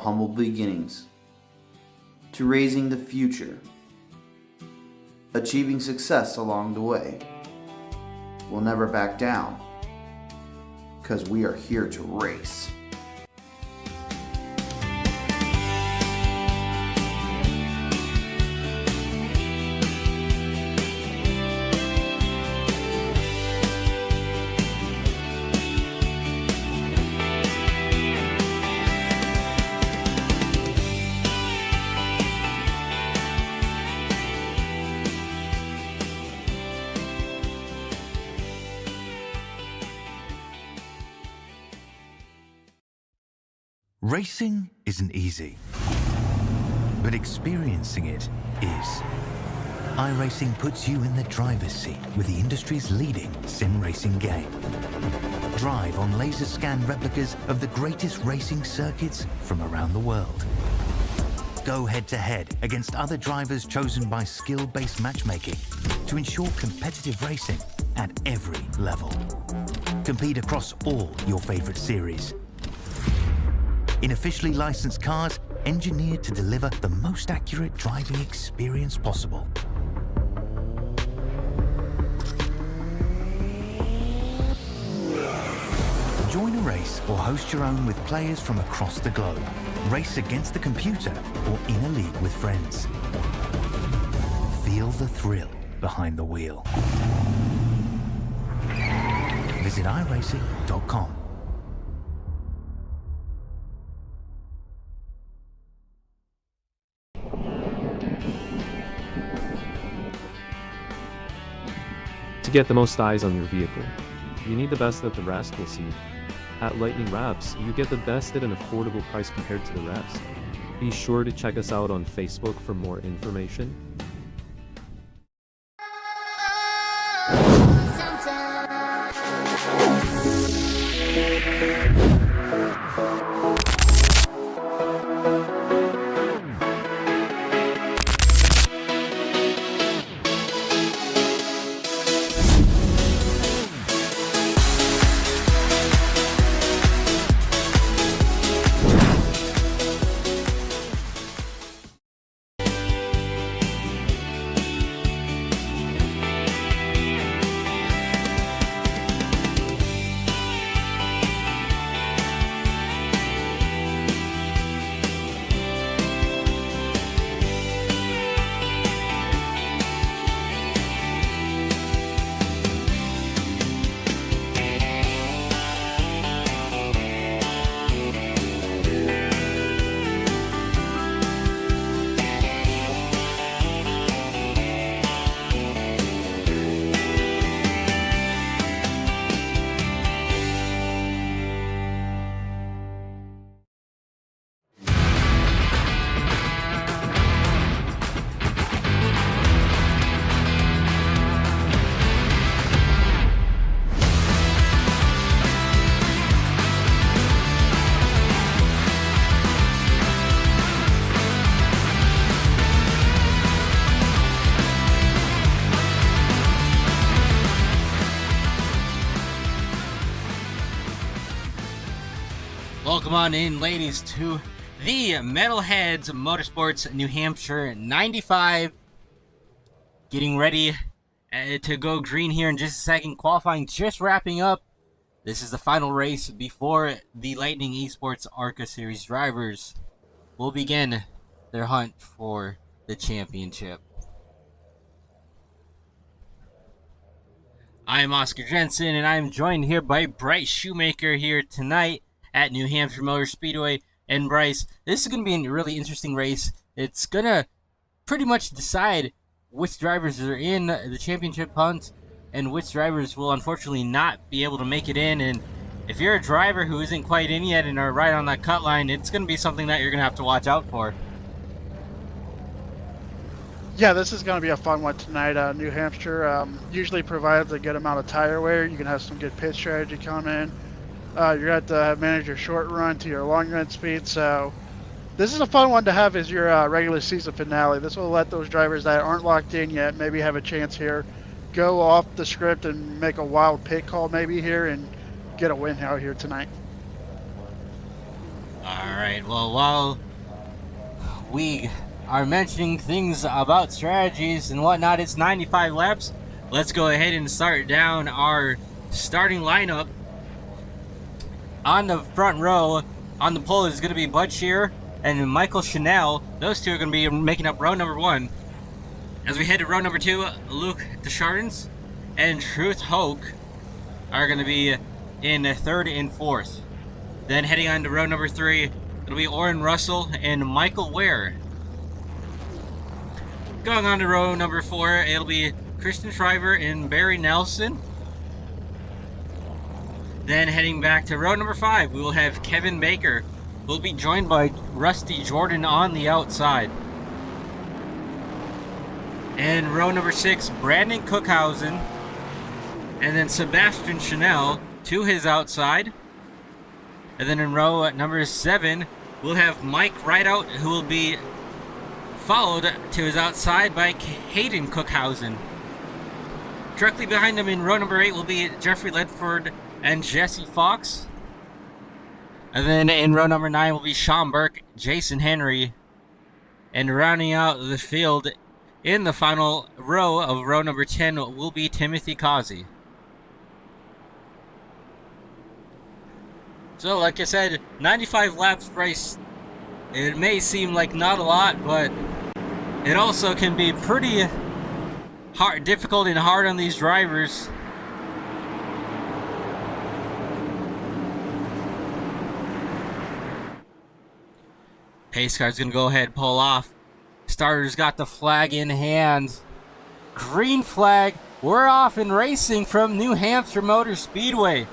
humble beginnings to raising the future, achieving success along the way. We'll never back down, because we are here to race. Racing isn't easy, but experiencing it is. iRacing puts you in the driver's seat with the industry's leading sim racing game. Drive on laser scan replicas of the greatest racing circuits from around the world. Go head to head against other drivers chosen by skill-based matchmaking to ensure competitive racing at every level. Compete across all your favorite series in officially licensed cars engineered to deliver the most accurate driving experience possible. Join a race or host your own with players from across the globe. Race against the computer or in a league with friends. Feel the thrill behind the wheel. Visit iRacing.com. To get the most eyes on your vehicle, you need the best that the rest will see. At Lightning Wraps, you get the best at an affordable price compared to the rest. Be sure to check us out on Facebook for more information. Welcome on in, ladies, to the Metalheads Motorsports New Hampshire 95. Getting ready to go green here in just a second. Qualifying just wrapping up. This is the final race before the Lightning eSports Arca Series drivers will begin their hunt for the championship. I'm Oscar Jensen, and I'm joined here by Bryce Shoemaker here tonight at New Hampshire Motor Speedway. And Bryce, this is going to be a really interesting race. It's going to pretty much decide which drivers are in the championship hunt and which drivers will unfortunately not be able to make it in. And if you're a driver who isn't quite in yet and are right on that cut line, it's going to be something that you're going to have to watch out for. Yeah, this is going to be a fun one tonight. New Hampshire usually provides a good amount of tire wear. You can have some good pit strategy come in. You're going to have to manage your short run to your long run speed. So this is a fun one to have as your regular season finale. This will let those drivers that aren't locked in yet maybe have a chance here, go off the script and make a wild pit call maybe here and get a win out here tonight. All Alright, well, while we are mentioning things about strategies and whatnot, it's 95 laps. Let's go ahead and start down our starting lineup. On the front row, on the pole, is going to be Bud Shearer and Michael Chanel. Those two are going to be making up row number 1. As we head to row number 2, Luke Deschardins and Truth Hoke are going to be in 3rd and 4th. Then heading on to row number 3, it'll be Oren Russell and Michael Ware. Going on to row number 4, it'll be Christian Shriver and Barry Nelson. Then heading back to row number 5, we will have Kevin Baker. We'll be joined by Rusty Jordan on the outside. And row number 6, Brandon Cookhausen. And then Sebastian Chanel to his outside. And then in row number 7, we'll have Mike Rideout, who will be followed to his outside by Hayden Cookhausen. Directly behind him in row number 8 will be Jeffrey Ledford and Jesse Fox. And then in row number 9 will be Sean Burke, Jason Henry. And rounding out the field in the final row of row number 10 will be Timothy Causey. So, like I said, 95 laps race. It may seem like not a lot, but it also can be pretty hard, difficult and hard on these drivers. Pace car's gonna go ahead and pull off. Starter's got the flag in hand. Green flag. We're off and racing from New Hampshire Motor Speedway.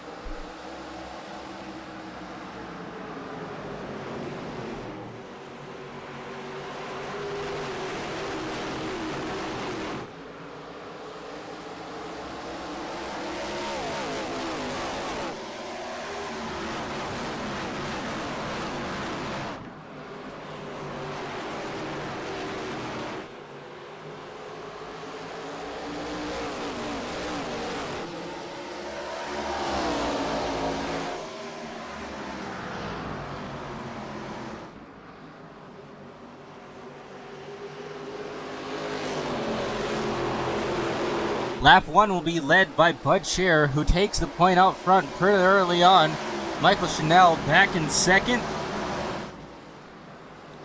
Lap 1 will be led by Bud Shearer, who takes the point out front pretty early on. Michael Chanel back in 2nd.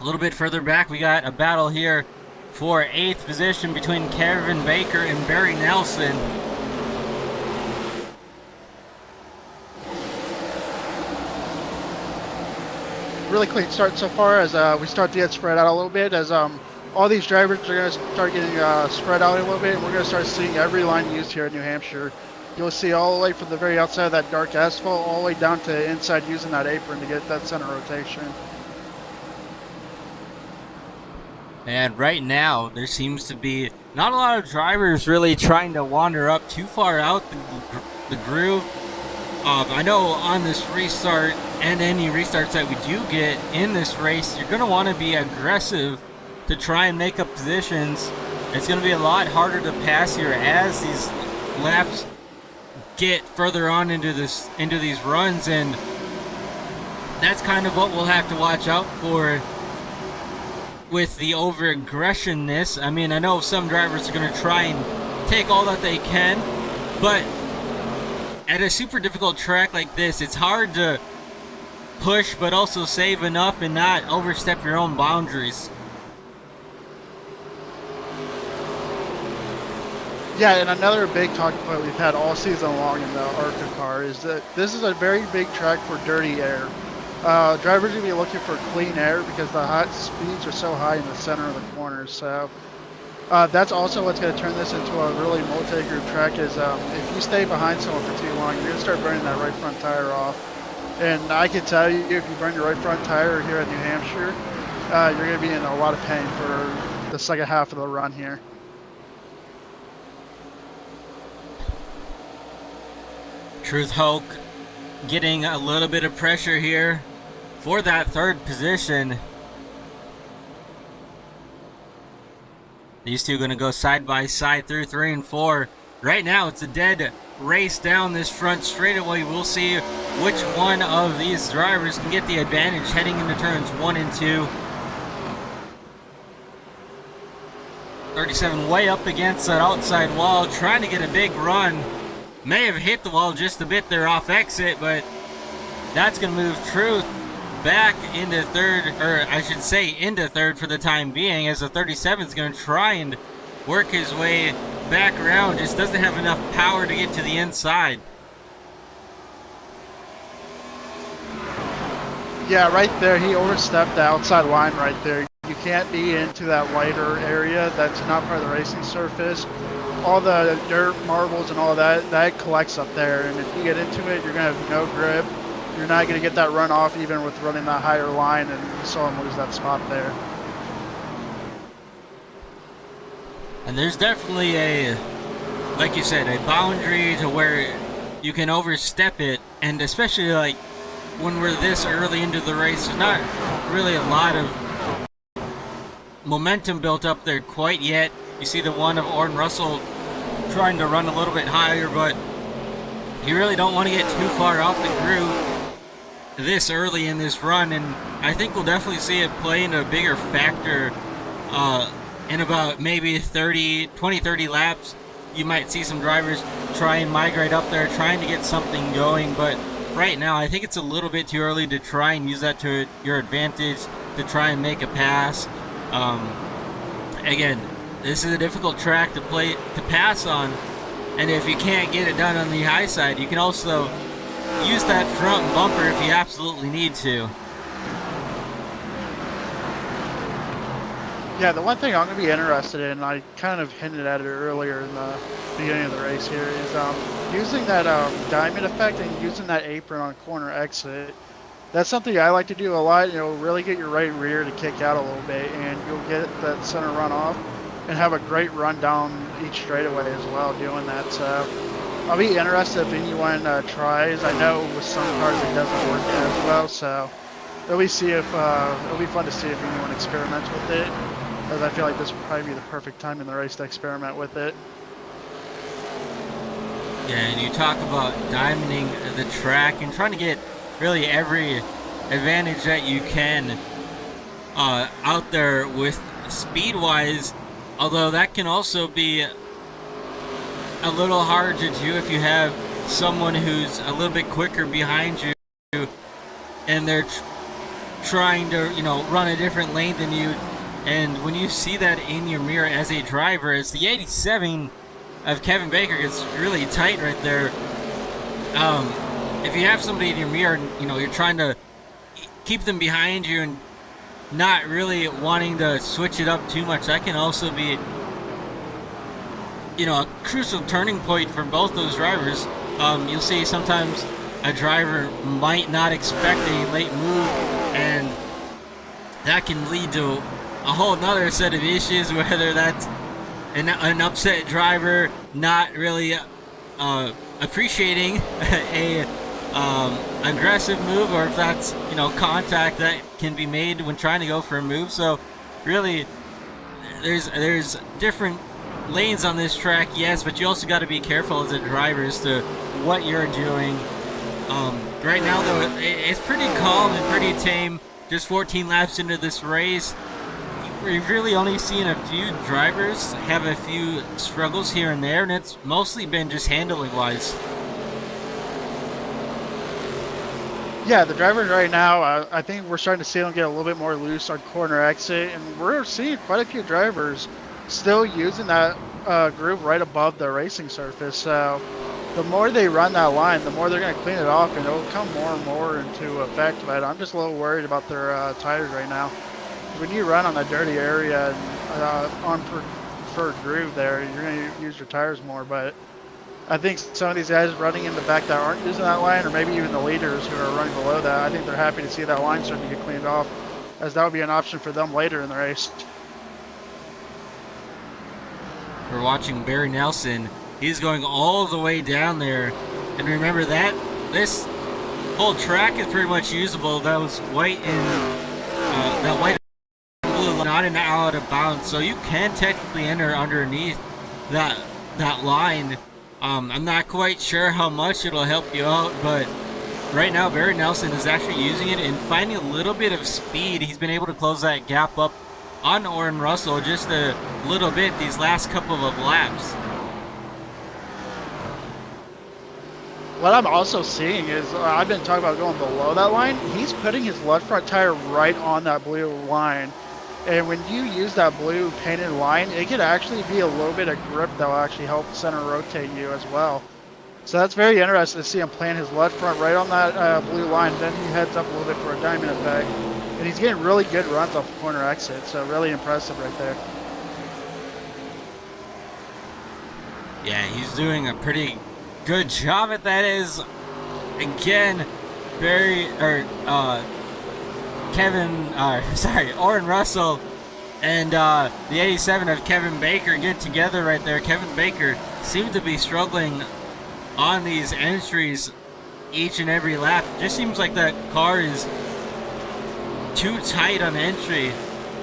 A little bit further back, we got a battle here for 8th position between Kevin Baker and Barry Nelson. Really clean start so far as we start to get spread out a little bit as all these drivers are going to start getting spread out a little bit, and we're going to start seeing every line used here in New Hampshire. You'll see all the way from the very outside of that dark asphalt all the way down to inside using that apron to get that center rotation. And right now, there seems to be not a lot of drivers really trying to wander up too far out the groove. I know on this restart and any restarts that we do get in this race, you're going to want to be aggressive to try and make up positions. It's going to be a lot harder to pass here as these laps get further on into these runs, and that's kind of what we'll have to watch out for with the over-aggressionness. I mean, I know some drivers are going to try and take all that they can, but at a super difficult track like this, it's hard to push but also save enough and not overstep your own boundaries. Yeah, and another big talking point we've had all season long in the Arca car is that this is a very big track for dirty air. Drivers are going to be looking for clean air because the hot speeds are so high in the center of the corners. So that's also what's going to turn this into a really multi-group track is if you stay behind someone for too long, you're going to start burning that right front tire off. And I can tell you, if you burn your right front tire here at New Hampshire, you're going to be in a lot of pain for the second half of the run here. Truth Hoke getting a little bit of pressure here for that 3rd position. These two going to go side by side through 3 and 4. right now it's a dead race down this front straightaway. We'll see which one of these drivers can get the advantage heading into turns 1 and 2. 37 way up against that outside wall, trying to get a big run. May have hit the wall just a bit there off exit, but that's going to move Truth back into third, or I should say into third for the time being, as the 37 is going to try and work his way back around. Just doesn't have enough power to get to the inside. Yeah, right there, he overstepped the outside line right there. You can't be into that wider area that's not part of the racing surface. All the dirt, marbles, and all that collects up there. And if you get into it, you're going to have no grip. You're not going to get that run off even with running that higher line, and you saw him lose that spot there. And there's definitely a, like you said, a boundary to where you can overstep it. And especially like when we're this early into the race, there's not really a lot of momentum built up there quite yet. You see the one of Orton Russell trying to run a little bit higher, but you really don't want to get too far off the groove this early in this run. And I think we'll definitely see it play into a bigger factor in about maybe 20-30 laps. You might see some drivers try and migrate up there trying to get something going, but right now I think it's a little bit too early to try and use that to your advantage to try and make a pass. Again, this is a difficult track to pass on, and if you can't get it done on the high side, you can also use that front bumper if you absolutely need to. Yeah, the one thing I'm going to be interested in, I kind of hinted at it earlier in the beginning of the race here, is using that diamond effect and using that apron on corner exit. That's something I like to do a lot. You know, really get your right rear to kick out a little bit, and you'll get that center run off and have a great run down each straightaway as well doing that. So I'll be interested if anyone tries. I know with some cars it doesn't work as well, so it'll be fun to see if anyone experiments with it, as I feel like this would probably be the perfect time in the race to experiment with it. Yeah, and you talk about diamonding the track and trying to get really every advantage that you can out there with speed-wise, although that can also be a little hard to do if you have someone who's a little bit quicker behind you and they're trying to, you know, run a different lane than you. And when you see that in your mirror as a driver, as the 87 of Kevin Baker gets really tight right there, if you have somebody in your mirror and, you know, you're trying to keep them behind you and not really wanting to switch it up too much, that can also be, you know, a crucial turning point for both those drivers. You'll see sometimes a driver might not expect a late move, and that can lead to a whole nother set of issues, whether that's an upset driver not really appreciating a aggressive move, or if that's, you know, contact that can be made when trying to go for a move. So really there's different lanes on this track, yes, but you also got to be careful as a driver as to what you're doing. Right now though, it's pretty calm and pretty tame. Just 14 laps into this race, we've really only seen a few drivers have a few struggles here and there, and it's mostly been just handling wise. Yeah, the drivers right now, I think we're starting to see them get a little bit more loose on corner exit, and we're seeing quite a few drivers still using that groove right above the racing surface. So the more they run that line, the more they're going to clean it off, and it'll come more and more into effect. But I'm just a little worried about their tires right now. When you run on that dirty area and on preferred groove there, you're going to use your tires more. But I think some of these guys running in the back that aren't using that line, or maybe even the leaders who are running below that, I think they're happy to see that line starting to get cleaned off, as that would be an option for them later in the race. We're watching Barry Nelson. He's going all the way down there. And remember that this whole track is pretty much usable. That was white and that white and blue, not out of bounds. So you can technically enter underneath that line I'm not quite sure how much it'll help you out, but right now Barry Nelson is actually using it and finding a little bit of speed. He's been able to close that gap up on Oren Russell just a little bit these last couple of laps. What I'm also seeing is, I've been talking about going below that line. He's putting his left front tire right on that blue line. And when you use that blue painted line, it could actually be a little bit of grip that will actually help center rotate you as well. So that's very interesting to see him plant his left front right on that blue line. Then he heads up a little bit for a diamond effect. And he's getting really good runs off the corner exit. So really impressive right there. Yeah, he's doing a pretty good job at that. Is again Oren Russell and the 87 of Kevin Baker get together right there. Kevin Baker seemed to be struggling on these entries each and every lap. It just seems like that car is too tight on entry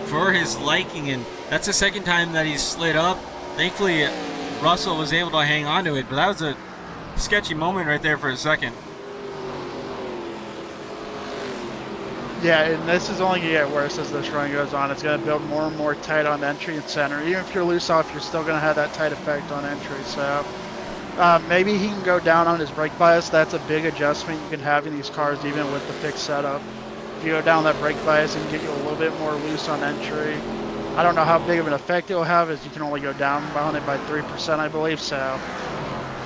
for his liking, and that's the second time that he's slid up. Thankfully Russell was able to hang on to it, but that was a sketchy moment right there for a second. Yeah, and this is only going to get worse as this run goes on. It's going to build more and more tight on entry and center. Even if you're loose off, you're still going to have that tight effect on entry. So maybe he can go down on his brake bias. That's a big adjustment you can have in these cars, even with the fixed setup. If you go down that brake bias and get you a little bit more loose on entry, I don't know how big of an effect it'll have, as you can only go down on it by 3%, I believe. So,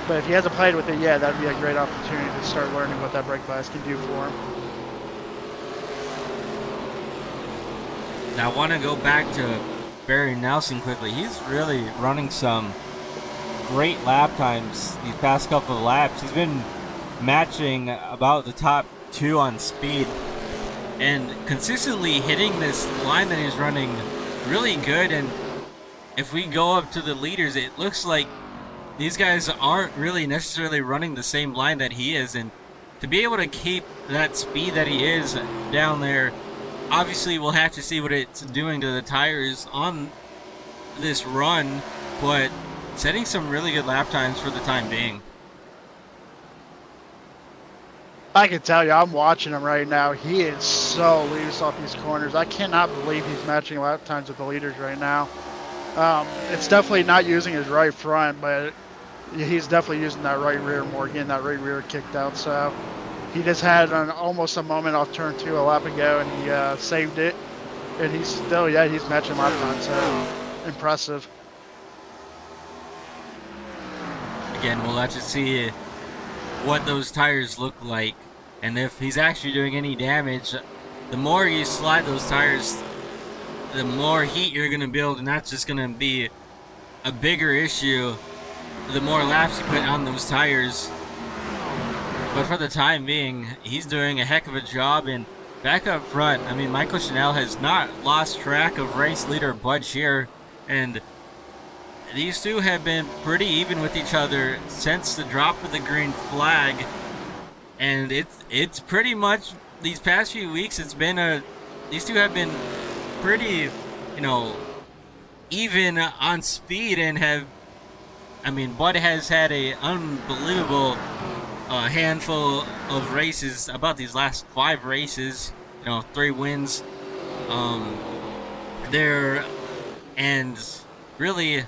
but if he hasn't played with it yet, that'd be a great opportunity to start learning what that brake bias can do for him. Now I want to go back to Barry Nelson quickly. He's really running some great lap times these past couple of laps. He's been matching about the top 2 on speed and consistently hitting this line that he's running really good. And if we go up to the leaders, it looks like these guys aren't really necessarily running the same line that he is, and to be able to keep that speed that he is down there, obviously we'll have to see what it's doing to the tires on this run, but setting some really good lap times for the time being. I can tell you, I'm watching him right now. He is so loose off these corners. I cannot believe he's matching lap times with the leaders right now. It's definitely not using his right front, but he's definitely using that right rear more, getting that right rear kicked out. So he just had almost a moment off turn 2 a lap ago, and he saved it. And he's still, he's matching lap time. So impressive. Again, we'll have to see what those tires look like, and if he's actually doing any damage. The more you slide those tires, the more heat you're going to build, and that's just going to be a bigger issue the more laps you put on those tires. But for the time being, he's doing a heck of a job. And back up front, I mean, Michael Chanel has not lost track of race leader Bud Shear, and these two have been pretty even with each other since the drop of the green flag. And it's pretty much these past few weeks, it's been these two have been pretty, even on speed, and have, I mean, Bud has had a unbelievable handful of races, about these last 5 races, 3 wins there, and really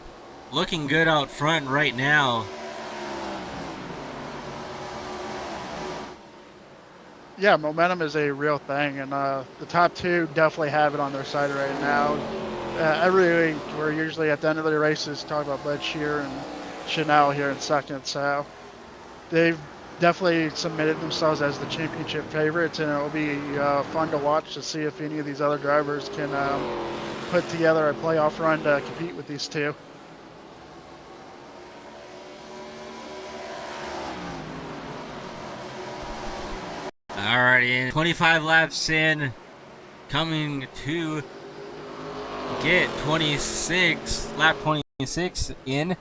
looking good out front right now. Yeah, momentum is a real thing, and the top 2 definitely have it on their side right now. Every week, we're usually at the end of the races talking about Bud Shear and Chanel here in second, so they've definitely submitted themselves as the championship favorites, and it'll be fun to watch to see if any of these other drivers can put together a playoff run to compete with these two. Alrighty, 25 laps in, coming to get lap 26 in.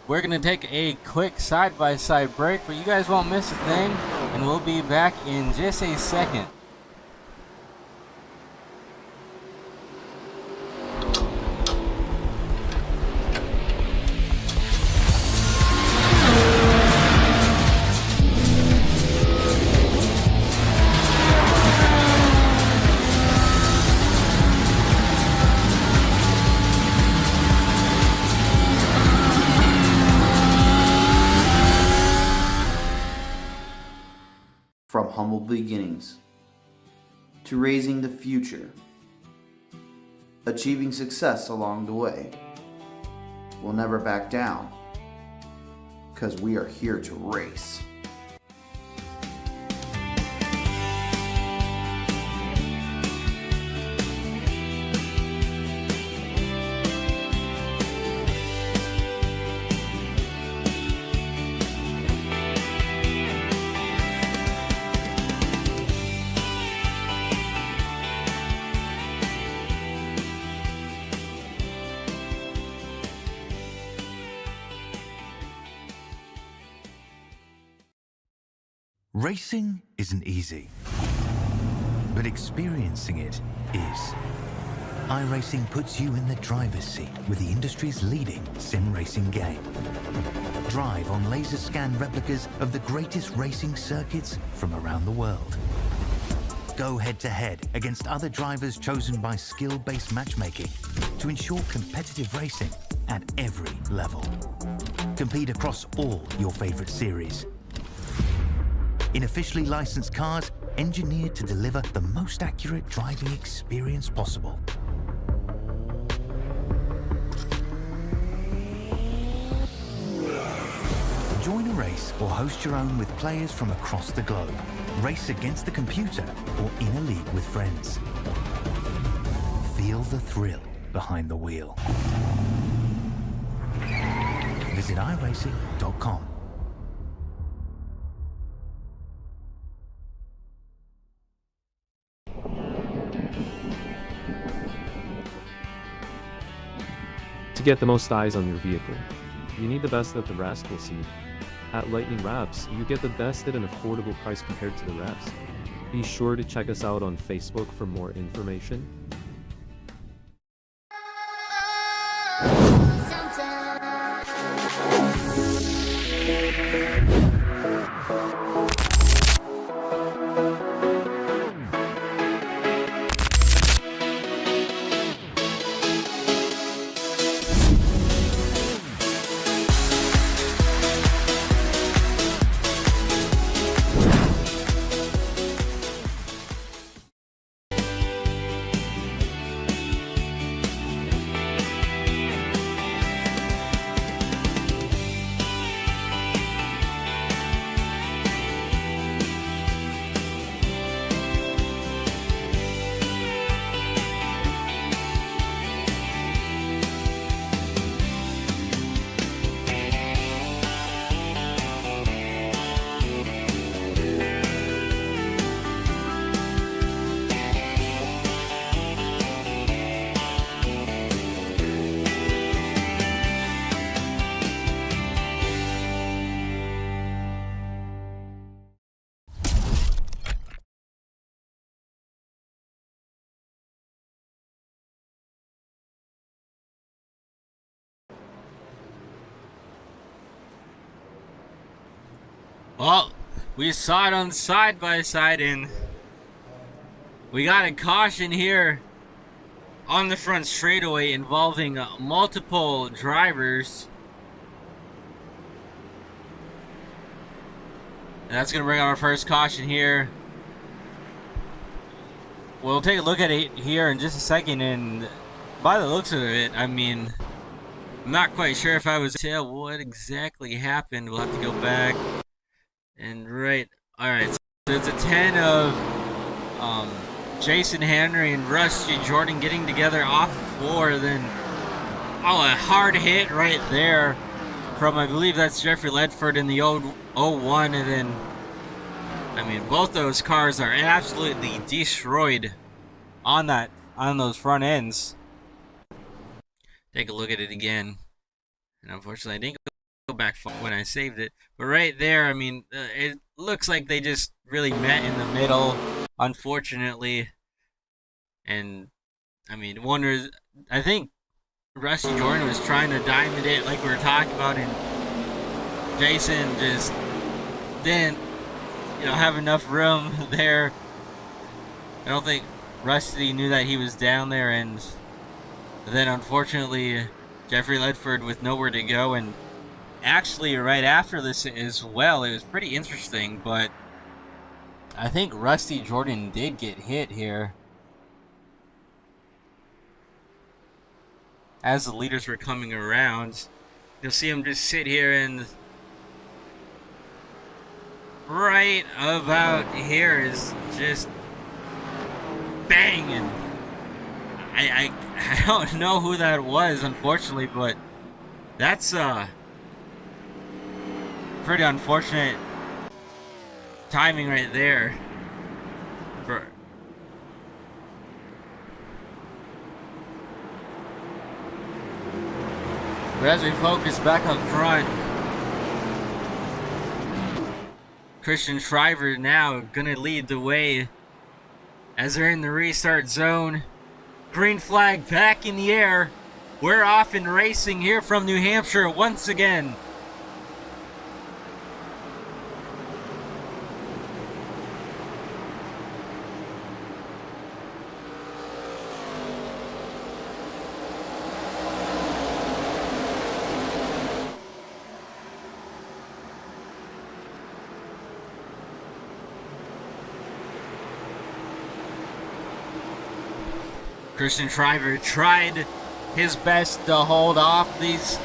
We're going to take a quick side-by-side break, but you guys won't miss a thing, and we'll be back in just a second. From humble beginnings to raising the future, achieving success along the way. We'll never back down, because we are here to race. Racing isn't easy, but experiencing it is. iRacing puts you in the driver's seat with the industry's leading sim racing game. Drive on laser scan replicas of the greatest racing circuits from around the world. Go head-to-head against other drivers chosen by skill-based matchmaking to ensure competitive racing at every level. Compete across all your favorite series in officially licensed cars engineered to deliver the most accurate driving experience possible. Join a race or host your own with players from across the globe. Race against the computer or in a league with friends. Feel the thrill behind the wheel. Visit iRacing.com. To get the most eyes on your vehicle, you need the best that the rest will see. At Lightning Wraps, you get the best at an affordable price compared to the rest. Be sure to check us out on Facebook for more information. Well, we saw it on side by side, and we got a caution here on the front straightaway involving multiple drivers. And that's going to bring up our first caution here. We'll take a look at it here in just a second, and by the looks of it, I mean, I'm not quite sure if I was tell what exactly happened. We'll have to go back. And alright, so it's a 10 of Jason Henry and Rusty Jordan getting together off the floor. Then, a hard hit right there from, I believe that's Jeffrey Ledford in the 01. And then, I mean, both those cars are absolutely destroyed on those front ends. Take a look at it again. And unfortunately, I didn't go back when I saved it, but right there, I mean, it looks like they just really met in the middle, unfortunately. And I mean, I think Rusty Jordan was trying to diamond it like we were talking about, and Jason just didn't, have enough room there. I don't think Rusty knew that he was down there, and then unfortunately, Jeffrey Ledford with nowhere to go. And actually, right after this as well, it was pretty interesting, but I think Rusty Jordan did get hit here as the leaders were coming around. You'll see him just sit here and right about here is just banging. I don't know who that was, unfortunately, but that's pretty unfortunate timing right there. But as we focus back up front, Christian Shriver now gonna lead the way as they're in the restart zone. Green flag back in the air. We're off and racing here from New Hampshire once again. Christian Shriver tried his best to hold off these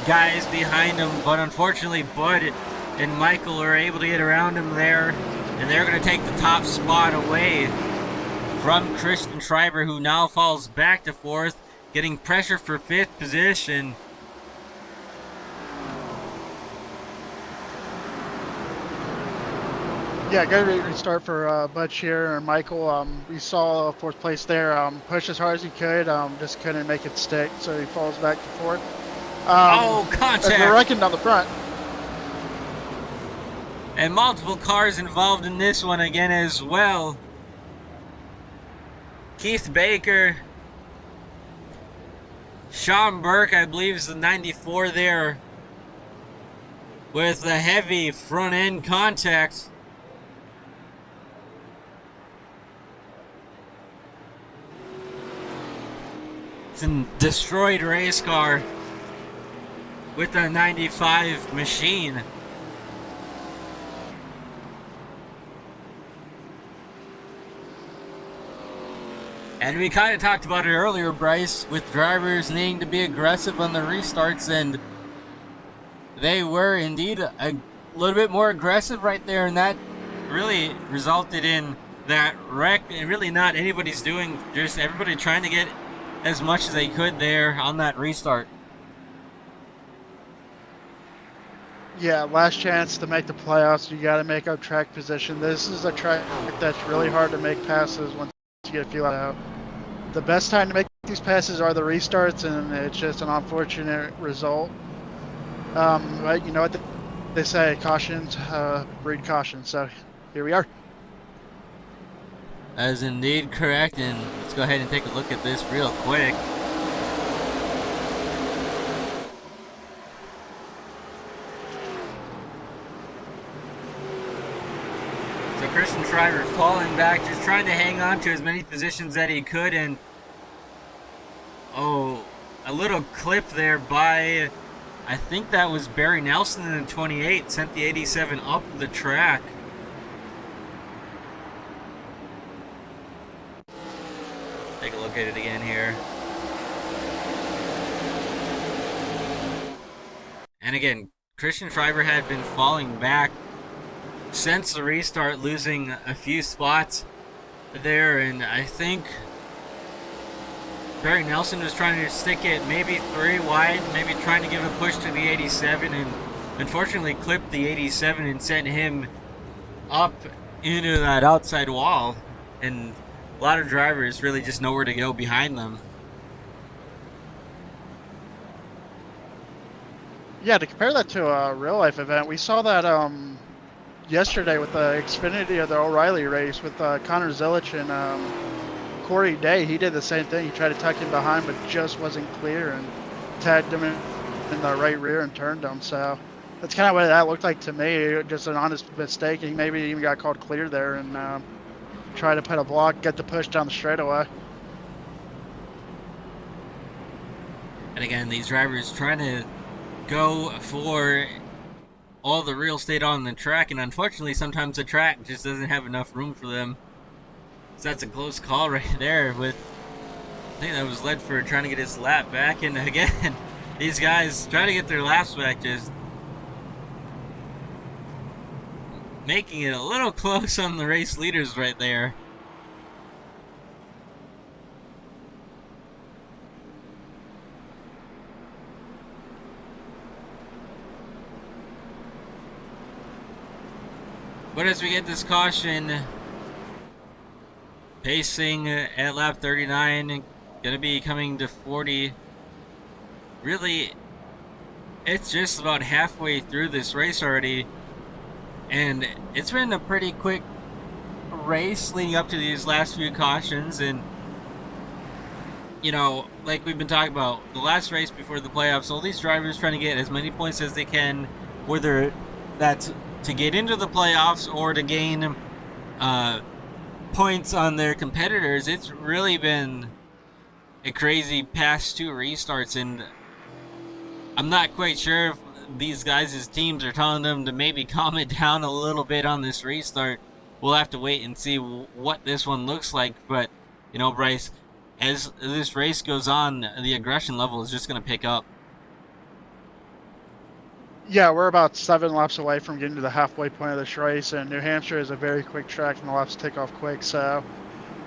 guys behind him, but unfortunately Bud and Michael are able to get around him there, and they're going to take the top spot away from Christian Shriver, who now falls back to 4th, getting pressure for 5th position. Yeah, good restart for Bud Shearer and Michael. We saw 4th place there. Pushed as hard as he could, just couldn't make it stick, so he falls back to 4th. Contact! We're wrecking down the front. And multiple cars involved in this one again as well. Keith Baker, Sean Burke, I believe is the 94 there, with a heavy front end contact. It's a destroyed race car with a 95 machine. And we kind of talked about it earlier, Bryce, with drivers needing to be aggressive on the restarts, and they were indeed a little bit more aggressive right there, and that really resulted in that wreck. And really not anybody's doing, just everybody trying to get as much as they could there on that restart. Yeah, last chance to make the playoffs. You got to make up track position. This is a track that's really hard to make passes once you get a few out. The best time to make these passes are the restarts, and it's just an unfortunate result. But you know what they say, cautions breed caution. So here we are. That is indeed correct, and let's go ahead and take a look at this real quick. So Christian Shriver falling back, just trying to hang on to as many positions that he could, and a little clip there by, I think that was Barry Nelson in the 28, sent the 87 up the track. Take a look at it again here. And again, Christian Shriver had been falling back since the restart, losing a few spots there, and I think Barry Nelson was trying to stick it maybe 3 wide, maybe trying to give a push to the 87, and unfortunately clipped the 87 and sent him up into that outside wall, and a lot of drivers really just nowhere to go behind them. Yeah, to compare that to a real life event, we saw that yesterday with the Xfinity of the O'Reilly race with Connor Zilich and Corey Day. He did the same thing. He tried to tuck him behind, but just wasn't clear, and tagged him in the right rear and turned him. So that's kind of what that looked like to me. Just an honest mistake. He maybe even got called clear there and tried to put a block, get the push down the straightaway. And again, these drivers trying to go for all the real estate on the track, and unfortunately sometimes the track just doesn't have enough room for them. So that's a close call right there with, I think that was Ledford trying to get his lap back, and again, these guys trying to get their laps back, just making it a little close on the race leaders right there. But as we get this caution, pacing at lap 39, gonna be coming to 40. Really, it's just about halfway through this race already, and it's been a pretty quick race leading up to these last few cautions. And you know, like we've been talking about, the last race before the playoffs, all these drivers trying to get as many points as they can, whether that's to get into the playoffs or to gain points on their competitors. It's really been a crazy past 2 restarts, and I'm not quite sure if these guys' teams are telling them to maybe calm it down a little bit on this restart. We'll have to wait and see what this one looks like. But you know, Bryce, as this race goes on, the aggression level is just going to pick up. Yeah, we're about 7 laps away from getting to the halfway point of this race, and New Hampshire is a very quick track, and the laps take off quick. So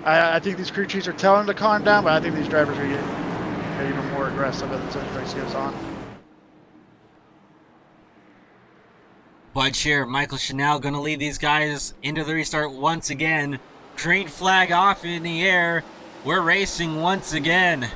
I think these crew chiefs are telling them to calm down, but I think these drivers are getting even more aggressive as the race goes on. But here, Michael Chanel going to lead these guys into the restart once again. Green flag off in the air. We're racing once again.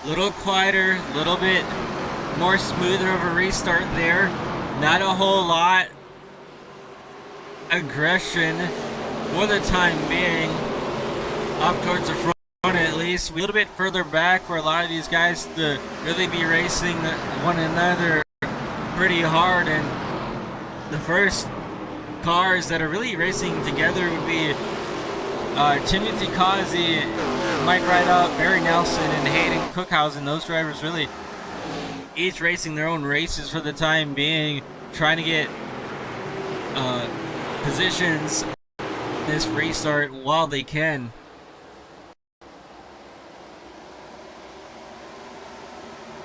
Little quieter, little bit more smoother of a restart there. Not a whole lot aggression for the time being up towards the front, at least. A little bit further back for a lot of these guys to really be racing one another pretty hard. And the first cars that are really racing together would be Timothy Causey, Mike Rideout, Barry Nelson, and Hayden Cookhausen. Those drivers really each racing their own races for the time being, trying to get positions this restart while they can.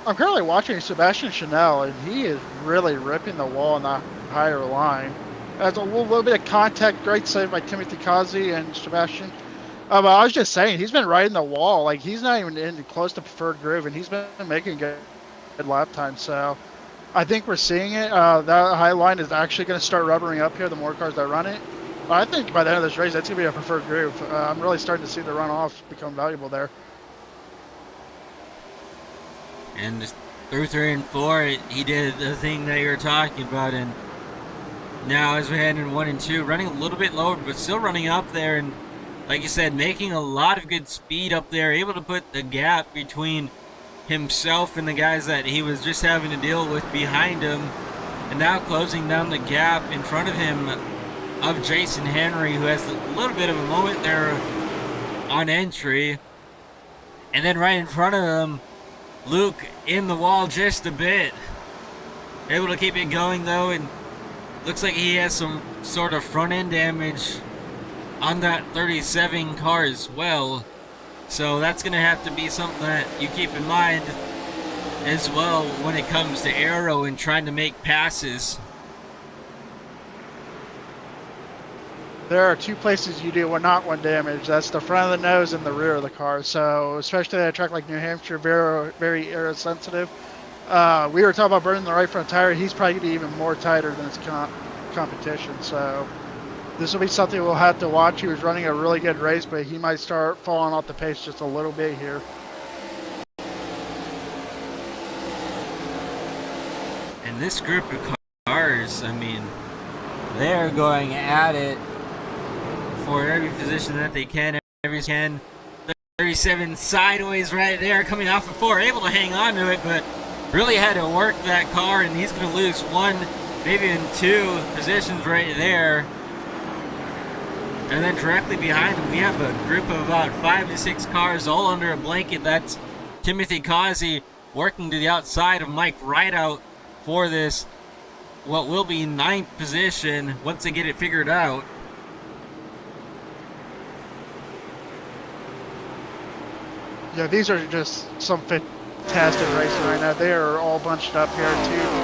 I'm currently watching Sebastian Chanel, and he is really ripping the wall on the higher line. There's a little bit of contact, great save by Timothy Causey and Sebastian. But I was just saying, he's been riding the wall. Like, he's not even in close to preferred groove, and he's been making good lap time. So I think we're seeing it. That high line is actually going to start rubbering up here the more cars that run it. But I think by the end of this race, that's going to be a preferred groove. I'm really starting to see the runoff become valuable there. And through 3 and 4, he did the thing that you were talking about. And now as we head in 1 and 2, running a little bit lower, but still running up there. And like you said, making a lot of good speed up there, able to put the gap between himself and the guys that he was just having to deal with behind him. And now closing down the gap in front of him of Jason Henry, who has a little bit of a moment there on entry. And then right in front of him, Luke in the wall just a bit. Able to keep it going though, and looks like he has some sort of front end damage on that 37 car as well. So that's going to have to be something that you keep in mind as well when it comes to aero and trying to make passes. There are 2 places you do not want damage. That's the front of the nose and the rear of the car. So especially at a track like New Hampshire, very, very aero sensitive. We were talking about burning the right front tire. He's probably going to be even more tighter than his competition. So this will be something we'll have to watch. He was running a really good race, but he might start falling off the pace just a little bit here. And this group of cars, I mean, they're going at it for every position that they can. 37 sideways right there, coming off of 4, able to hang on to it, but really had to work that car, and he's going to lose 1, maybe even 2 positions right there. And then directly behind him, we have a group of about 5 to 6 cars all under a blanket. That's Timothy Causey working to the outside of Mike Rideout for this, what will be 9th position once they get it figured out. Yeah, these are just some fantastic racing right now. They are all bunched up here, 2,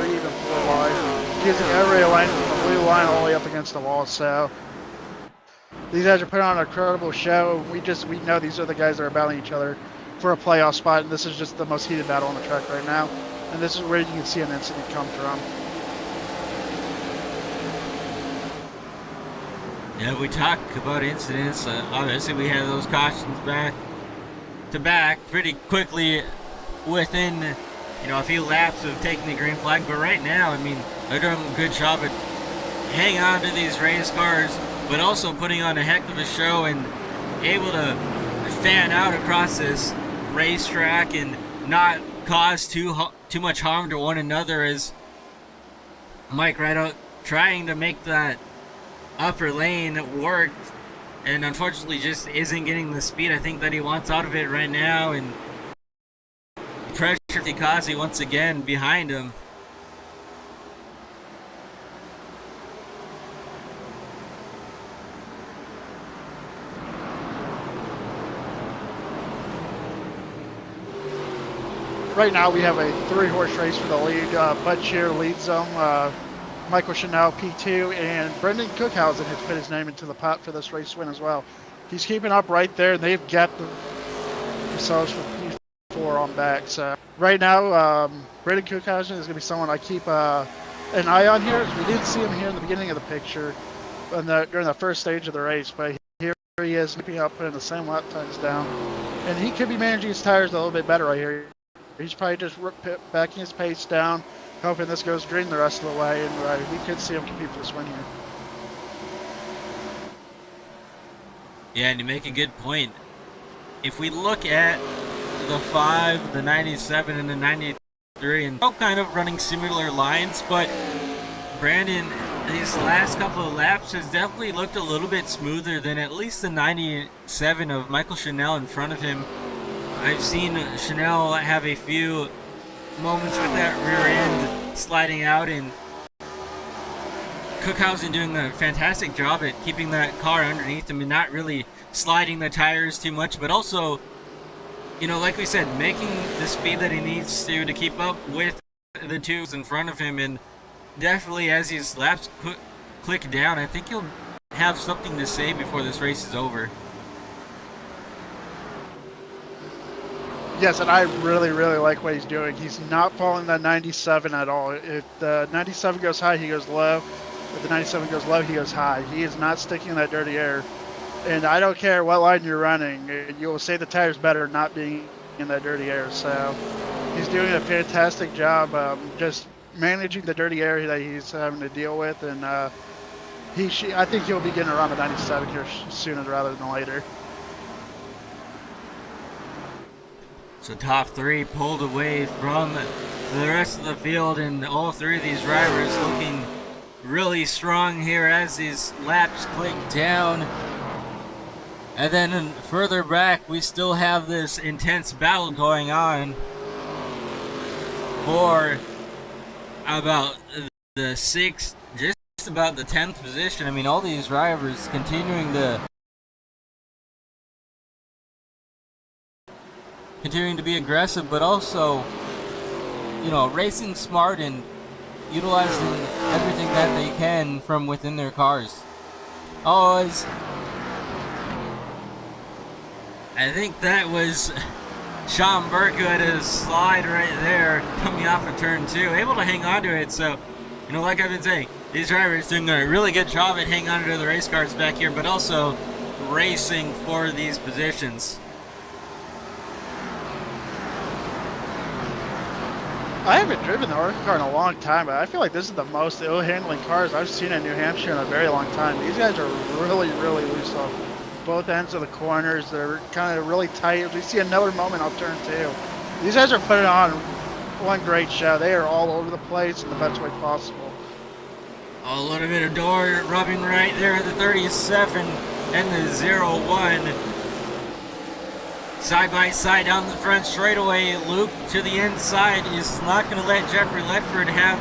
3, even 4 wide, using every lane from the blue line all the way up against the wall. So these guys are putting on an incredible show. We know these are the guys that are battling each other for a playoff spot, and this is just the most heated battle on the track right now. And this is where you can see an incident come from. Yeah, we talk about incidents. Obviously, we have those cautions back to back pretty quickly within, a few laps of taking the green flag. But right now, I mean, they're doing a good job at hanging on to these race cars, but also putting on a heck of a show and able to fan out across this racetrack and not cause too much harm to one another, as Mike Rideout trying to make that upper lane work, and unfortunately just isn't getting the speed I think that he wants out of it right now, and pressure Tikazi once again behind him. Right now we have a 3-horse race for the lead. Bud Shear leads them. Michael Chanel P2, and Brendan Cookhausen has put his name into the pot for this race win as well. He's keeping up right there, and they've got themselves for P4 on back. So right now, Brendan Cookhausen is going to be someone I keep an eye on here. We didn't see him here in the beginning of the picture during the first stage of the race, but here he is keeping up, putting the same lap times down. And he could be managing his tires a little bit better right here. He's probably just backing his pace down, hoping this goes green the rest of the way, and we could see him compete for this win here. Yeah, and you make a good point. If we look at the 5, the 97, and the 93, and all kind of running similar lines, but Brandon, these last couple of laps has definitely looked a little bit smoother than at least the 97 of Michael Chanel in front of him. I've seen Chanel have a few moments with that rear end sliding out, and Cookhausen doing a fantastic job at keeping that car underneath him and not really sliding the tires too much, but also, like we said, making the speed that he needs to keep up with the twos in front of him. And definitely as these laps click down, I think he'll have something to say before this race is over. Yes, and I really, really like what he's doing. He's not following that 97 at all. If the 97 goes high, he goes low. If the 97 goes low, he goes high. He is not sticking in that dirty air. And I don't care what line you're running. You will say the tire's better not being in that dirty air. So he's doing a fantastic job just managing the dirty air that he's having to deal with. And I think he'll be getting around the 97 here sooner rather than later. So top 3 pulled away from the rest of the field, and all 3 of these drivers looking really strong here as these laps click down. And then further back, we still have this intense battle going on for about the 6th, just about the 10th position. I mean, all these drivers continuing to be aggressive, but also, racing smart and utilizing everything that they can from within their cars. I think that was Sean Burke, who had a slide right there coming off of turn 2, able to hang on to it. So, you know, like I've been saying, these drivers doing a really good job at hanging on to the race cars back here, but also racing for these positions. I haven't driven the Arca car in a long time, but I feel like this is the most ill-handling cars I've seen in New Hampshire in a very long time. These guys are really, really loose off both ends of the corners. They're kind of really tight. We see another moment off turn 2. These guys are putting on one great show. They are all over the place in the best way possible. A little bit of door rubbing right there at the 37 and the 0-1. Side by side down the front straightaway. Luke to the inside is not going to let Jeffrey Ledford have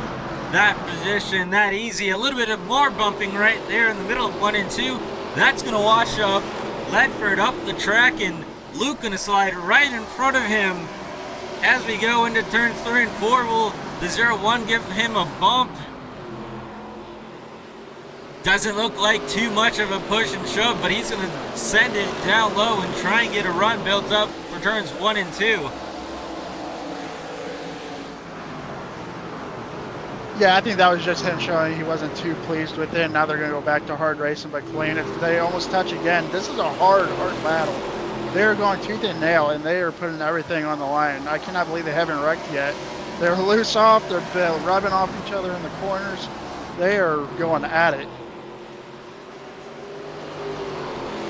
that position that easy. A little bit of more bumping right there in the middle of 1 and 2. That's going to wash up Ledford up the track, and Luke going to slide right in front of him. As we go into turns 3 and 4, will the 0-1 give him a bump? Doesn't look like too much of a push and shove, but he's going to send it down low and try and get a run built up for turns 1 and 2. Yeah, I think that was just him showing he wasn't too pleased with it. Now they're going to go back to hard racing by clean. If they almost touch again, this is a hard battle. They're going tooth and nail, and they are putting everything on the line. I cannot believe they haven't wrecked yet. They're loose off. They're rubbing off each other in the corners. They are going at it.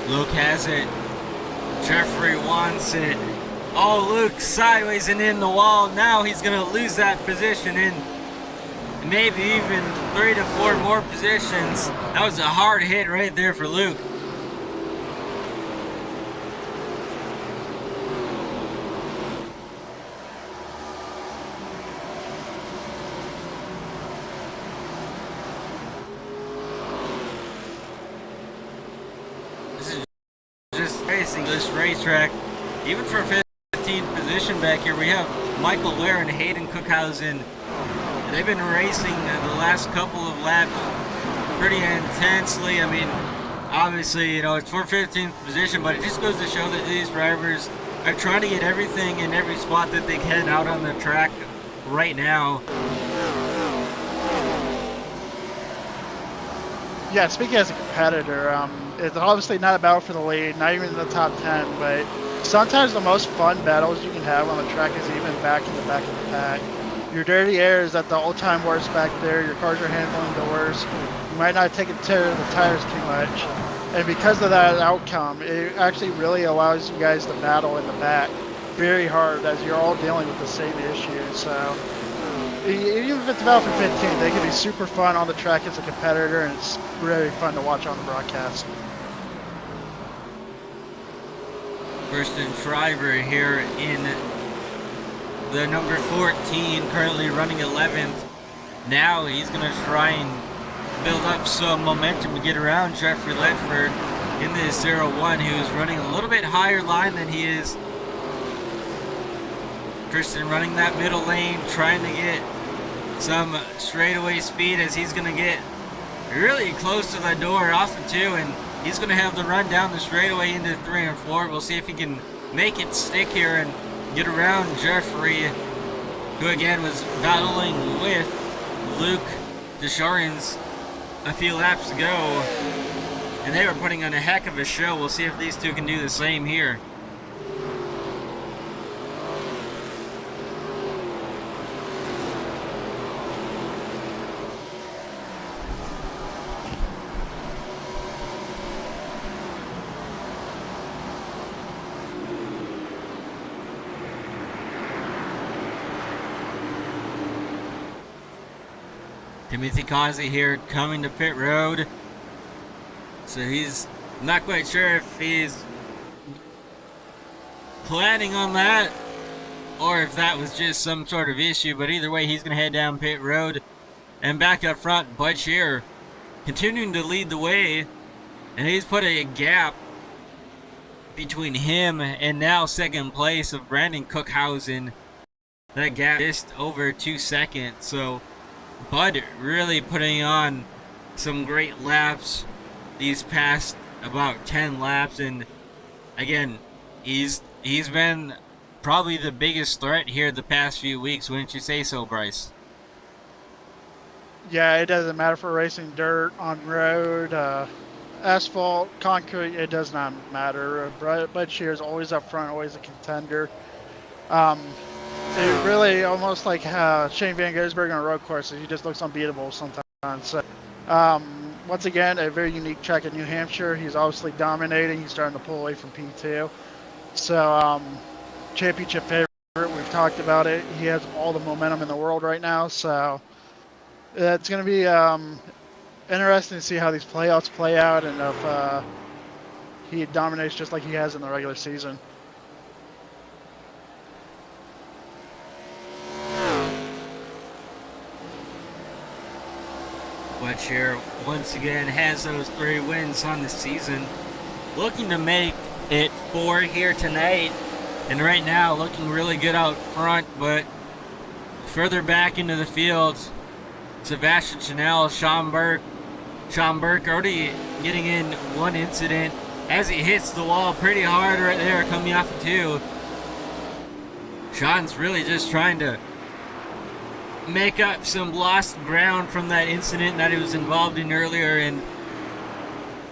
Luke has it. Jeffrey wants it. Oh, Luke sideways and in the wall. Now he's going to lose that position in maybe even 3 to 4 more positions. That was a hard hit right there for Luke. This racetrack, even for 15th position back here, we have Michael Ware and Hayden Cookhausen. They've been racing the last couple of laps pretty intensely. I mean, obviously, you know, it's for 15th position, but it just goes to show that these drivers are trying to get everything in every spot that they can out on the track right now. Yeah, speaking as a competitor, it's obviously not a battle for the lead, not even in the top 10, but sometimes the most fun battles you can have on the track is even back in the back of the pack. Your dirty air is at the all-time worst back there. Your cars are handling the worst. You might not take it to the tires too much. And because of that outcome, it actually really allows you guys to battle in the back very hard as you're all dealing with the same issues. So even if it's a battle for 15, they can be super fun on the track as a competitor, and it's really fun to watch on the broadcast. Kirsten Shriver here in the number 14, currently running 11th. Now he's going to try and build up some momentum to get around Jeffrey Ledford in this 0-1, who's running a little bit higher line than he is. Kirsten running that middle lane, trying to get some straightaway speed as he's going to get really close to the door off of 2, and he's going to have the run down the straightaway into 3 and 4. We'll see if he can make it stick here and get around Jeffrey, who again was battling with Luke Descharins a few laps ago, and they were putting on a heck of a show. We'll see if these two can do the same here. Timothy Causey here coming to pit road. So he's not quite sure if he's planning on that or if that was just some sort of issue, but either way, he's going to head down pit road. And back up front, Bud Shearer continuing to lead the way, and he's put a gap between him and now second place of Brandon Cookhausen. That gap just over 2 seconds. So Bud really putting on some great laps these past about 10 laps, and again, he's been probably the biggest threat here the past few weeks, wouldn't you say so, Bryce? Yeah, it doesn't matter for racing dirt, on road, asphalt, concrete. It does not matter. Bud Shear is always up front, always a contender. It really almost like Shane Van Gisbergen on road courses. He just looks unbeatable sometimes. So, once again, a very unique track at New Hampshire. He's obviously dominating. He's starting to pull away from P2. So, championship favorite. We've talked about it. He has all the momentum in the world right now. So, it's going to be interesting to see how these playoffs play out and if he dominates just like he has in the regular season. Bud Shear once again has those 3 wins on the season, looking to make it 4 here tonight, and right now looking really good out front, but further back into the field, Sebastian Chanel, Sean Burke already getting in one incident as he hits the wall pretty hard right there coming off of 2. Sean's really just trying to make up some lost ground from that incident that he was involved in earlier, and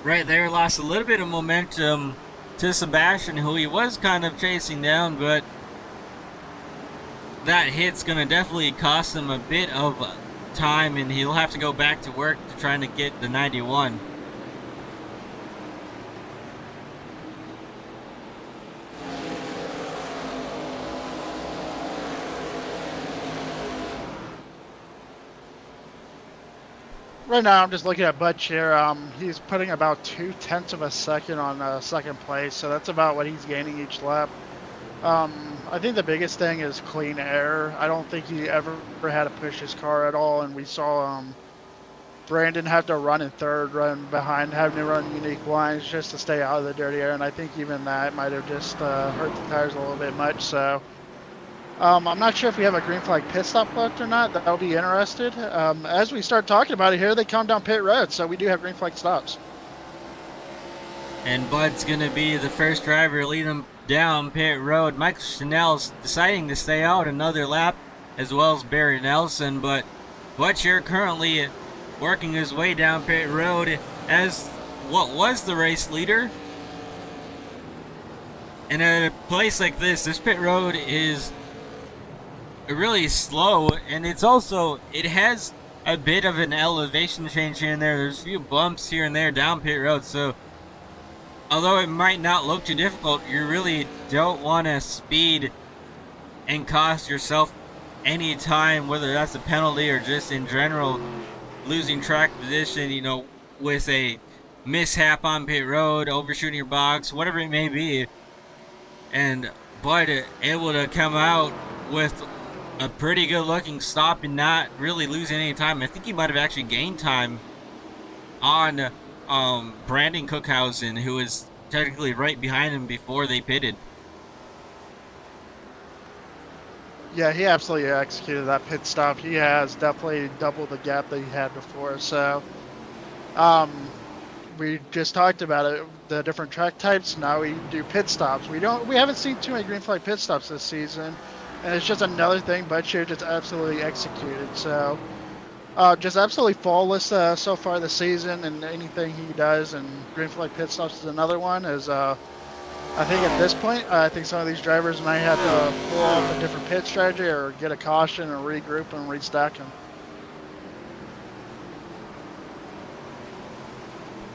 right there lost a little bit of momentum to Sebastian, who he was kind of chasing down, but that hit's gonna definitely cost him a bit of time, and he'll have to go back to work to trying to get the 91. Right now, I'm just looking at Bud Shear. He's putting about 0.2 of a second on second place, so that's about what he's gaining each lap. I think the biggest thing is clean air. I don't think he ever had to push his car at all, and we saw Brandon have to run in third, run behind, having to run unique lines just to stay out of the dirty air, and I think even that might have just hurt the tires a little bit much. So I'm not sure if we have a green flag pit stop left or not. That'll be interested. As we start talking about it here, they come down pit road, so we do have green flag stops. And Bud's going to be the first driver leading him down pit road. Michael Chanel's deciding to stay out another lap, as well as Barry Nelson, but Bud Shear currently working his way down pit road as what was the race leader. And at a place like this pit road is really slow, and it has a bit of an elevation change here and there. There's a few bumps here and there down pit road, so although it might not look too difficult, you really don't want to speed and cost yourself any time, whether that's a penalty or just in general losing track position, you know, with a mishap on pit road, overshooting your box, whatever it may be. And Bud able to come out with a pretty good looking stop and not really losing any time. I think he might have actually gained time on Brandon Cookhausen, who was technically right behind him before they pitted. Yeah, he absolutely executed that pit stop. He has definitely doubled the gap that he had before. So we just talked about it, the different track types. Now we do pit stops. We haven't seen too many green flag pit stops this season, and it's just another thing Bud Shear just absolutely executed. So just absolutely flawless so far this season, and anything he does, and green flag pit stops is another one. I think at this point, I think some of these drivers might have to pull off a different pit strategy or get a caution and regroup and restack them.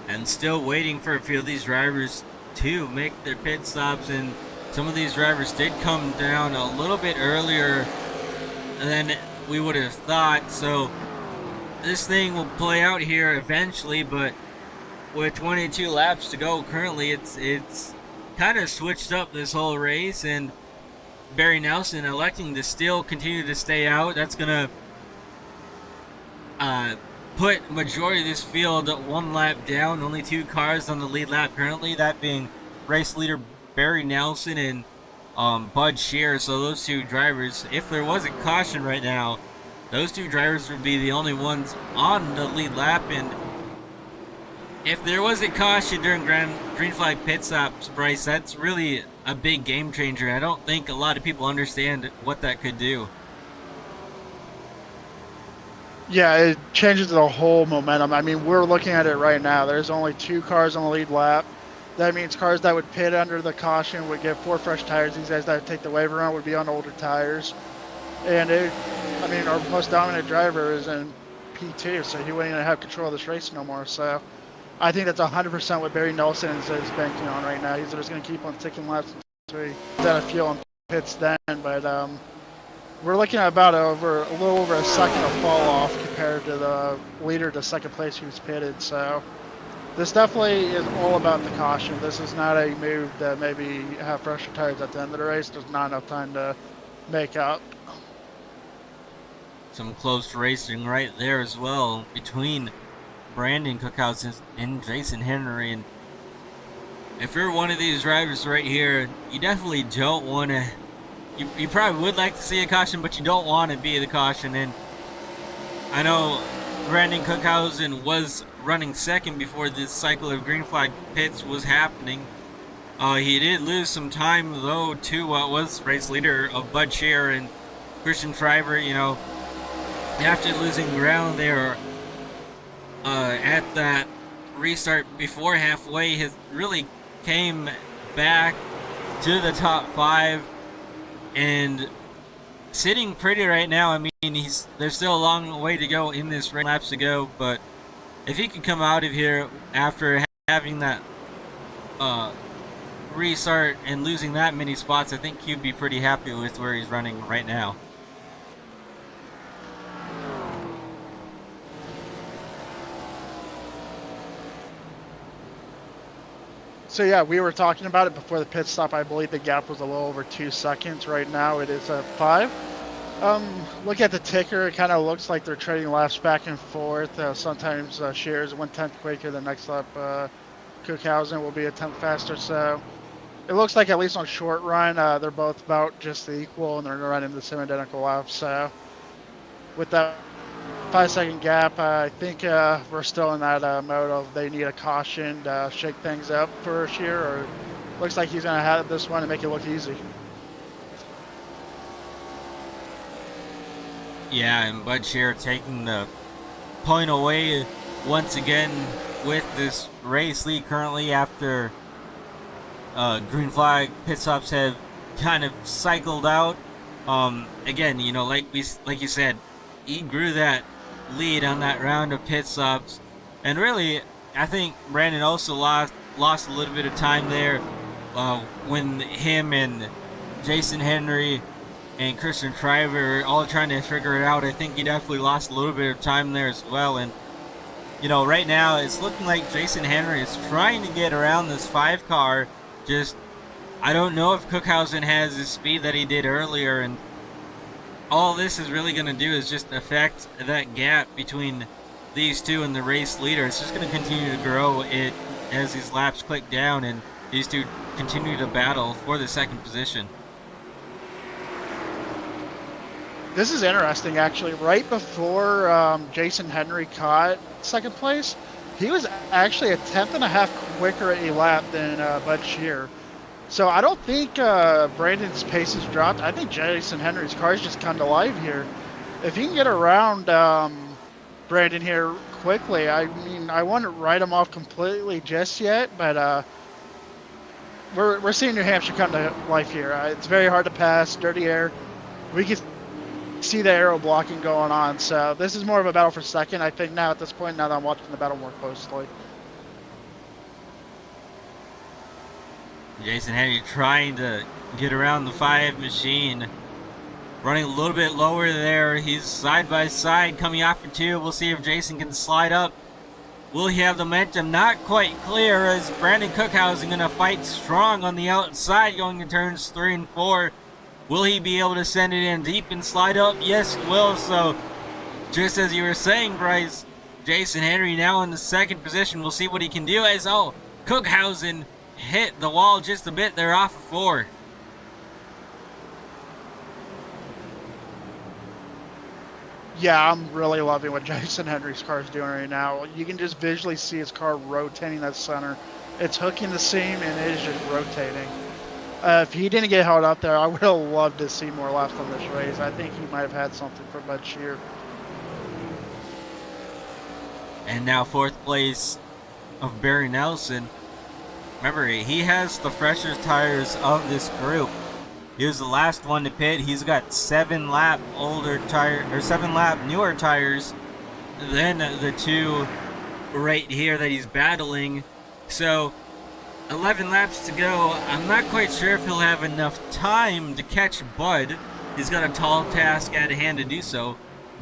And still waiting for a few of these drivers to make their pit stops, and some of these drivers did come down a little bit earlier than we would have thought. So this thing will play out here eventually, but with 22 laps to go currently, it's kind of switched up this whole race, and Barry Nelson electing to still continue to stay out. That's gonna put majority of this field 1 lap down. Only 2 cars on the lead lap currently, that being race leader Barry Nelson and Bud Shear. So those 2 drivers, if there was a caution right now, those 2 drivers would be the only ones on the lead lap, and If there was a caution during green flag pit stops, Bryce, that's really a big game changer. I don't think a lot of people understand what that could do. Yeah, it changes the whole momentum. I mean, we're looking at it right now. There's only 2 cars on the lead lap. That means cars that would pit under the caution would get 4 fresh tires. These guys that would take the waiver round would be on older tires. And I mean, our most dominant driver is in P2, so he wouldn't even have control of this race no more. So I think that's 100% what Barry Nelson is banking on right now. He's just going to keep on ticking laps until he runs out of fuel and pits then. But we're looking at about a little over a second of fall off compared to the leader to second place who's pitted. So this definitely is all about the caution. This is not a move that maybe have fresher tires at the end of the race. There's not enough time to make up. Some close racing right there as well between Brandon Cookhausen and Jason Henry. And if you're one of these drivers right here, you definitely don't want to. You probably would like to see a caution, but you don't want to be the caution. And I know Brandon Cookhausen was running second before this cycle of green flag pits was happening. He did lose some time though to what was race leader of Bud Shear and Christian Schreiber. You know, after losing ground there at that restart before halfway, has really came back to the top 5 and sitting pretty right now. I mean, there's still a long way to go in this race, laps to go, but if he could come out of here after having that restart and losing that many spots, I think he'd be pretty happy with where he's running right now. So yeah, we were talking about it before the pit stop. I believe the gap was a little over 2 seconds. Right now it is at 5. Look at the ticker. It kind of looks like they're trading laps back and forth. Sometimes Shears 1/10 quicker. The next lap, Cookhausen will be a 10th faster. So it looks like at least on short run, they're both about just equal, and they're running the same identical laps. So with that 5-second gap, I think we're still in that mode of they need a caution to shake things up for Shear, or looks like he's going to have this one and make it look easy. Yeah, and Bud Shear taking the point away once again with this race lead currently after green flag pit stops have kind of cycled out. Again, you know, like you said, he grew that lead on that round of pit stops, and really I think Brandon also lost a little bit of time there when him and Jason Henry and Christian Schreiber all trying to figure it out. I think he definitely lost a little bit of time there as well. And you know, right now it's looking like Jason Henry is trying to get around this 5 car. Just, I don't know if Cookhausen has the speed that he did earlier, and all this is really going to do is just affect that gap between these two and the race leader. It's just going to continue to grow as these laps click down and these two continue to battle for the second position. This is interesting, actually. Right before Jason Henry caught second place, he was actually a 10th and a half quicker a lap than Bud Shear. So I don't think Brandon's pace has dropped. I think Jason Henry's car's just come to life here. If he can get around Brandon here quickly, I mean, I wouldn't write him off completely just yet, but we're seeing New Hampshire come to life here. It's very hard to pass, dirty air. We can see the aero blocking going on, so this is more of a battle for second, I think, now at this point, now that I'm watching the battle more closely. Jason Henry trying to get around the 5 machine, running a little bit lower there. He's side by side coming off for 2. We'll see if Jason can slide up. Will he have the momentum? Not quite clear, as Brandon Cookhausen going to fight strong on the outside going to turns 3 and 4. Will he be able to send it in deep and slide up? Yes, he will. So just as you were saying, Bryce, Jason Henry now in the second position. We'll see what he can do as Cookhausen hit the wall just a bit. They're off of 4. Yeah, I'm really loving what Jason Henry's car is doing right now. You can just visually see his car rotating that center. It's hooking the seam and it is just rotating. If he didn't get held up there, I would have loved to see more laps on this race. I think he might have had something for Bud Shear. And now fourth place of Barry Nelson. Remember, he has the freshest tires of this group. He was the last one to pit. He's got 7 lap newer tires than the 2 right here that he's battling. So 11 laps to go. I'm not quite sure if he'll have enough time to catch Bud. He's got a tall task at hand to do so,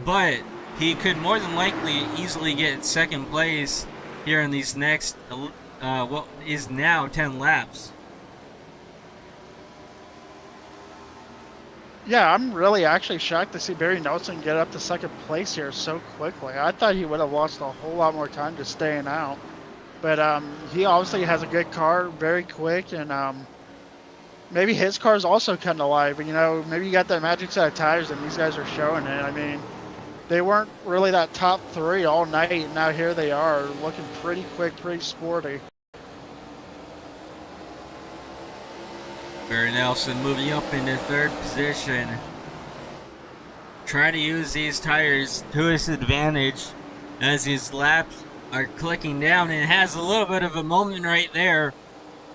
but he could more than likely easily get second place here in these next what is now 10 laps. Yeah, I'm really actually shocked to see Barry Nelson get up to second place here so quickly. I thought he would have lost a whole lot more time just staying out. But he obviously has a good car, very quick, and maybe his car is also kind of live. But, you know, maybe you got that magic set of tires and these guys are showing it. I mean, they weren't really that top 3 all night, and now here they are looking pretty quick, pretty sporty. Barry Nelson moving up into third position. Trying to use these tires to his advantage as his laps are clicking down, and has a little bit of a moment right there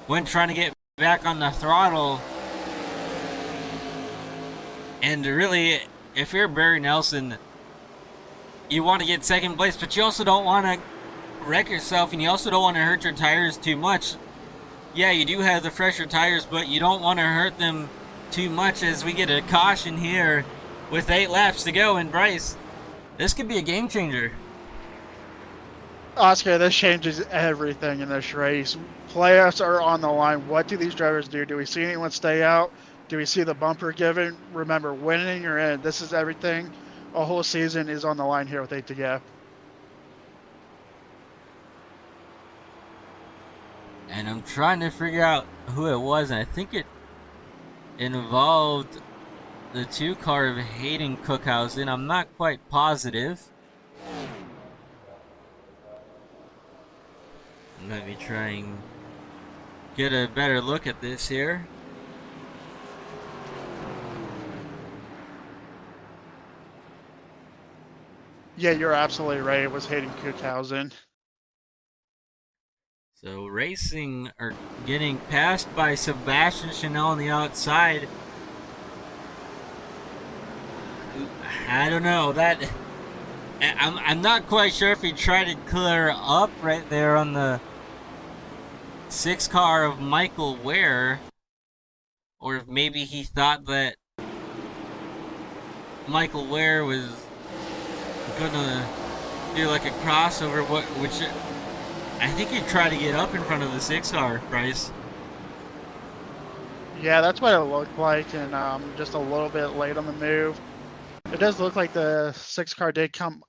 when trying to get back on the throttle. And really, if you're Barry Nelson, you want to get second place, but you also don't want to wreck yourself, and you also don't want to hurt your tires too much. Yeah, you do have the fresher tires, but you don't want to hurt them too much as we get a caution here with 8 laps to go. And Bryce, this could be a game changer. Oscar, this changes everything in this race. Playoffs are on the line. What do these drivers do? Do we see anyone stay out? Do we see the bumper given? Remember, winning you're in. This is everything. A whole season is on the line here with 8 to go. And I'm trying to figure out who it was, and I think it involved the 2 car of Hayden Cookhausen. I'm not quite positive. Let me try and get a better look at this here. Yeah, you're absolutely right. It was Hayden Cookhausen. So Racing are getting passed by Sebastian Chanel on the outside. I don't know, that I'm not quite sure if he tried to clear up right there on the 6 car of Michael Ware, or if maybe he thought that Michael Ware was gonna do like a crossover, which I think he tried to get up in front of the 6 car, Bryce. Yeah, that's what it looked like, and just a little bit late on the move. It does look like the 6 car did come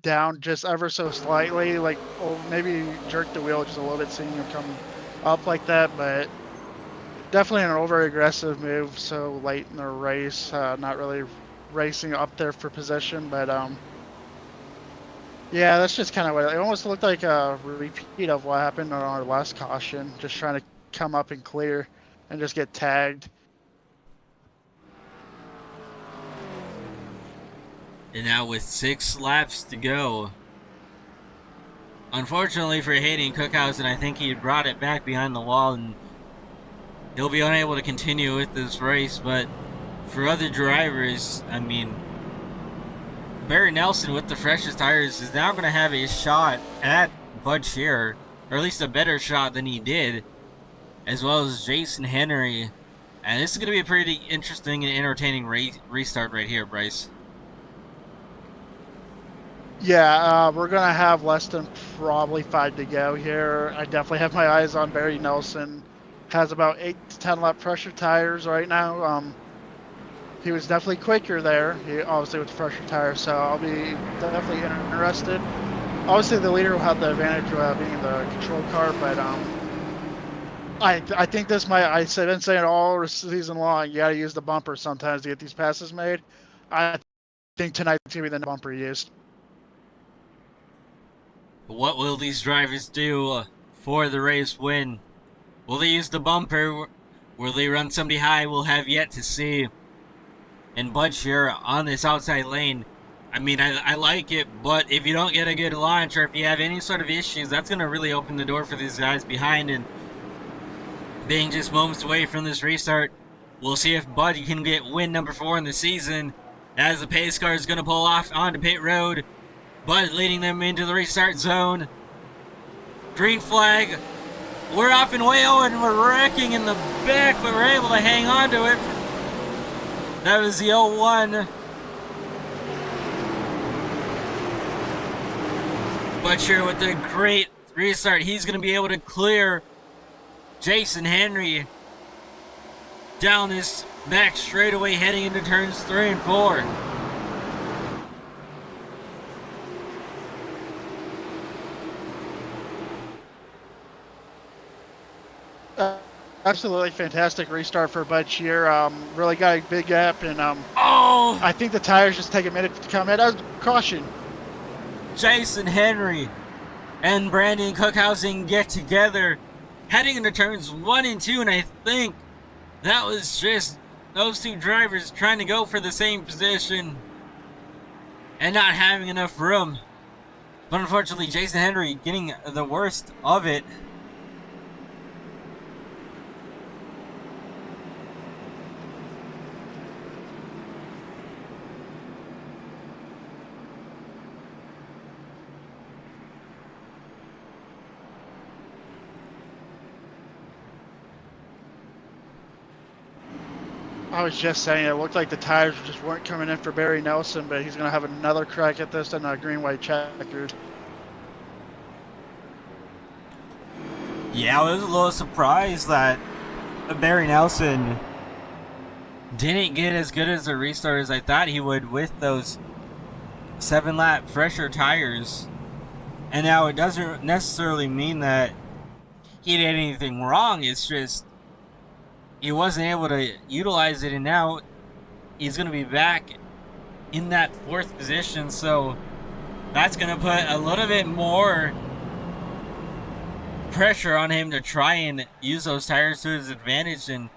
down just ever so slightly, like maybe jerked the wheel just a little bit, seeing him come up like that, but definitely an over aggressive move so late in the race. Not really racing up there for position, but yeah, that's just kind of what it almost looked like, a repeat of what happened on our last caution, just trying to come up and clear and just get tagged. And now with 6 laps to go, unfortunately for Hayden Cookhausen, I think he brought it back behind the wall and he'll be unable to continue with this race. But for other drivers, I mean, Barry Nelson with the freshest tires is now going to have a shot at Bud Shearer, or at least a better shot than he did, as well as Jason Henry. And this is going to be a pretty interesting and entertaining restart right here, Bryce. Yeah, we're going to have less than probably 5 to go here. I definitely have my eyes on Barry Nelson. Has about 8 to 10 lap pressure tires right now. He was definitely quicker there, obviously with the fresher tires, so I'll be definitely interested. Obviously the leader will have the advantage of being the control car, but I think this might, I've been saying all season long, you got to use the bumper sometimes to get these passes made. I think tonight's going to be the bumper used. What will these drivers do for the race win? Will they use the bumper? Will they run somebody high? We'll have yet to see. And Butch here on this outside lane. I mean, I like it, but if you don't get a good launch or if you have any sort of issues, that's going to really open the door for these guys behind. And being just moments away from this restart, we'll see if Bud can get win number 4 in the season as the pace car is going to pull off onto pit road. Bud leading them into the restart zone. Green flag. We're off in whale and we're wrecking in the back, but we're able to hang on to it. That was the 0-1. Butcher with a great restart. He's going to be able to clear Jason Henry down this back straightaway heading into turns 3 and 4. Absolutely fantastic restart for Butch here. Really got a big gap, and Oh! I think the tires just take a minute to come in. Caution. Jason Henry and Brandon Cookhausen get together heading into turns 1 and 2, and I think that was just those two drivers trying to go for the same position and not having enough room. But unfortunately, Jason Henry getting the worst of it. I was just saying, it looked like the tires just weren't coming in for Barry Nelson, but he's going to have another crack at this in a green-white checkered. Yeah, I was a little surprised that Barry Nelson didn't get as good as a restart as I thought he would with those 7-lap fresher tires. And now it doesn't necessarily mean that he did anything wrong, it's just he wasn't able to utilize it, and now he's going to be back in that 4th position, so that's going to put a little bit more pressure on him to try and use those tires to his advantage. And,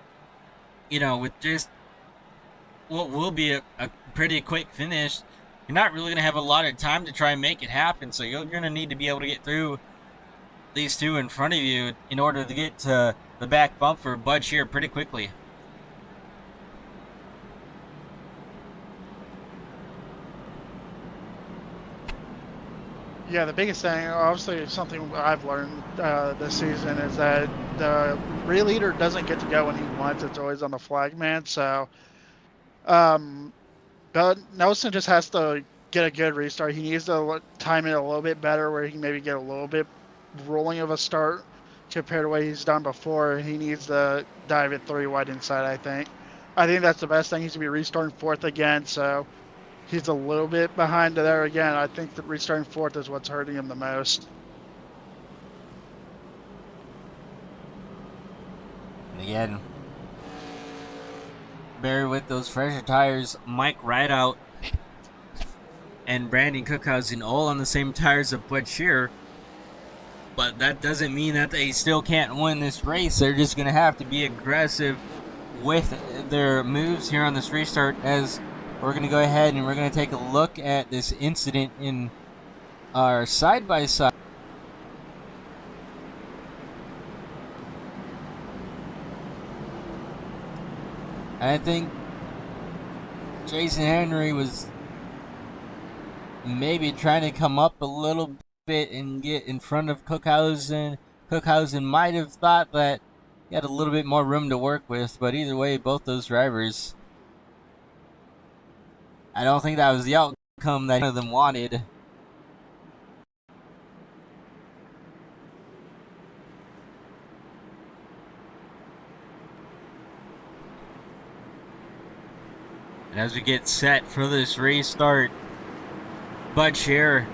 you know, with just what will be a pretty quick finish, you're not really going to have a lot of time to try and make it happen, so you're going to need to be able to get through these two in front of you in order to get to the back bump for Bud here pretty quickly. Yeah, the biggest thing, obviously something I've learned this season, is that the rear leader doesn't get to go when he wants. It's always on the flag man. So but Nelson just has to get a good restart. He needs to time it a little bit better where he can maybe get a little bit rolling of a start compared to what he's done before. He needs to dive it 3 wide inside, I think. I think that's the best thing. He's going to be restarting 4th again, so he's a little bit behind there again. I think that restarting 4th is what's hurting him the most. And again, Barry with those fresher tires, Mike Rideout and Brandon Cookhausen all on the same tires of Bud Shearer. But that doesn't mean that they still can't win this race. They're just going to have to be aggressive with their moves here on this restart, as we're going to go ahead and we're going to take a look at this incident in our side-by-side. I think Jason Henry was maybe trying to come up a little bit and get in front of Cookhausen. Cookhausen might have thought that he had a little bit more room to work with, but either way, both those drivers, I don't think that was the outcome that one of them wanted. And as we get set for this restart, Bud Shearer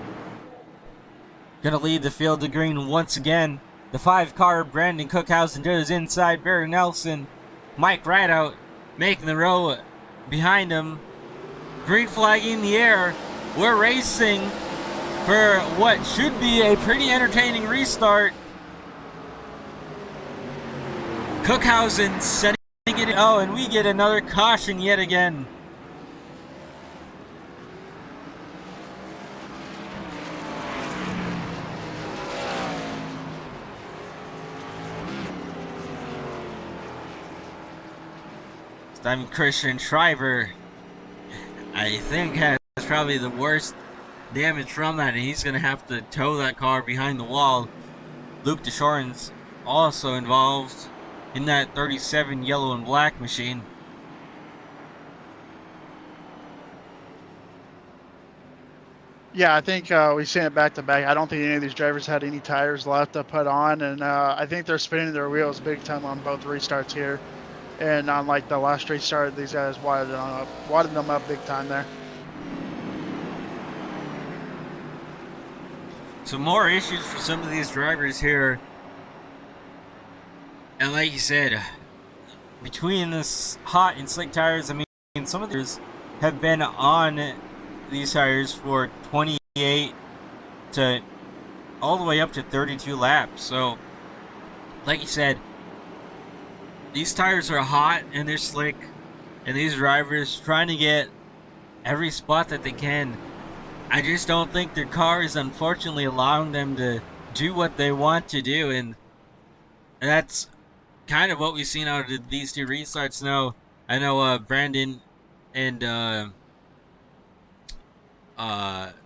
gonna lead the field to green once again. The 5-car Brandon Cookhausen to his inside. Barry Nelson, Mike Rideout making the row behind him. Green flag in the air. We're racing for what should be a pretty entertaining restart. Cookhausen setting it. Oh, and we get another caution yet again. This time Christian Shriver, I think, has probably the worst damage from that, and he's going to have to tow that car behind the wall. Luke DeShoren's also involved in that 37 yellow and black machine. Yeah, I think we've seen it back to back. I don't think any of these drivers had any tires left to put on, and I think they're spinning their wheels big time on both restarts here. And on like the last restart, these guys wadded them up big time there. Some more issues for some of these drivers here. And like you said, between this hot and slick tires, I mean, some of these have been on these tires for 28 to all the way up to 32 laps. So, like you said, these tires are hot and they're slick, and these drivers trying to get every spot that they can. I just don't think their car is unfortunately allowing them to do what they want to do, and that's kind of what we've seen out of these two restarts now. I know Brandon and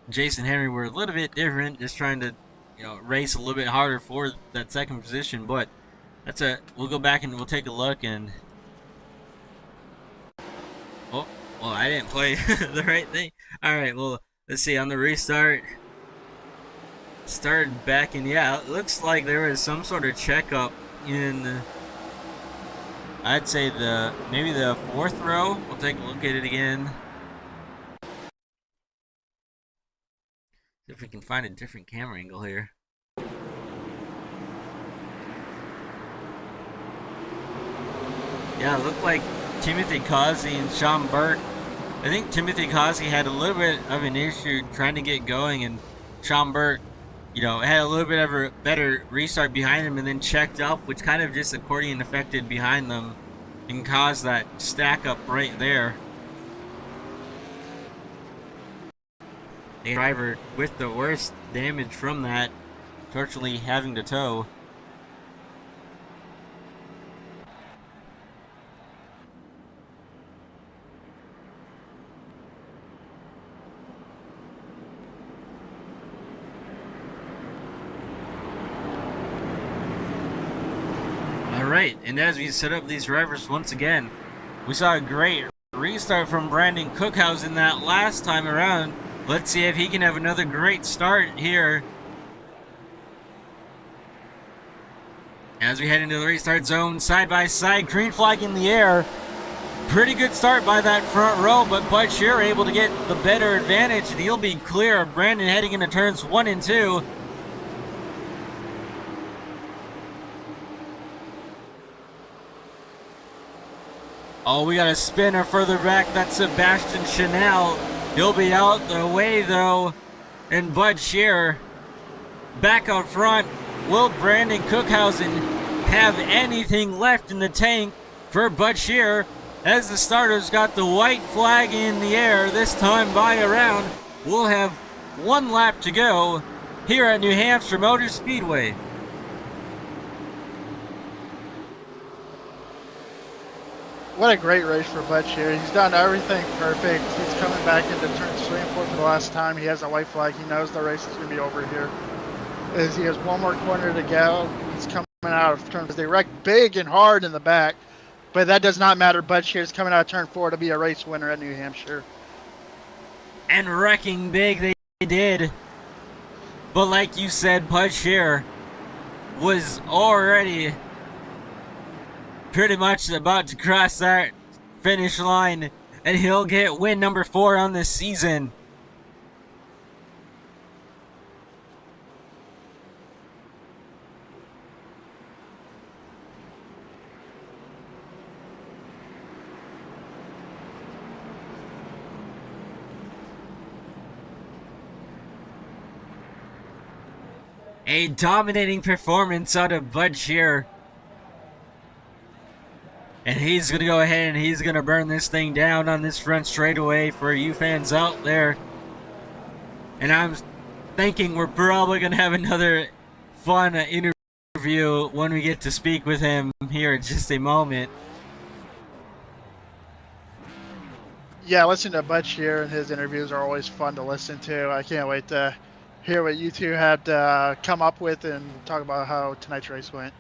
Jason Henry were a little bit different, just trying to, race a little bit harder for that second position. But we'll go back and we'll take a look. And oh, well, I didn't play the right thing. All right, well, let's see on the restart. Started back, and yeah, it looks like there was some sort of checkup in, I'd say maybe the fourth row. We'll take a look at it again. See if we can find a different camera angle here. Yeah, it looked like Timothy Causey and Sean Burke. I think Timothy Causey had a little bit of an issue trying to get going, and Sean Burke, had a little bit of a better restart behind him and then checked up, which kind of just accordion affected behind them and caused that stack up right there. The driver with the worst damage from that, fortunately having to tow. Alright, and as we set up these drivers once again, we saw a great restart from Brandon Cookhausen that last time around. Let's see if he can have another great start here as we head into the restart zone. Side by side, green flag in the air. Pretty good start by that front row, but Bud Shearer able to get the better advantage, and he'll be clear of Brandon heading into turns 1 and 2. Oh, we got a spinner further back. That's Sebastian Chanel. He'll be out the way, though. And Bud Shearer back out front. Will Brandon Cookhausen have anything left in the tank for Bud Shearer as the starters got the white flag in the air this time by around? We'll have 1 lap to go here at New Hampshire Motor Speedway. What a great race for Bud Shearer. He's done everything perfect. He's coming back into turns 3 and 4 for the last time. He has a white flag. He knows the race is going to be over here. As he has 1 more corner to go. He's coming out of turns. They wreck big and hard in the back, but that does not matter. Bud Shearer's coming out of turn 4 to be a race winner at New Hampshire. And wrecking big they did. But like you said, Bud Shearer was already pretty much about to cross that finish line, and he'll get win number 4 on this season. A dominating performance out of Bud Shear. And he's going to go ahead and he's going to burn this thing down on this front straightaway for you fans out there. And I'm thinking we're probably going to have another fun interview when we get to speak with him here in just a moment. Yeah, listening to Bud Shear and his interviews are always fun to listen to. I can't wait to hear what you two had to come up with and talk about how tonight's race went.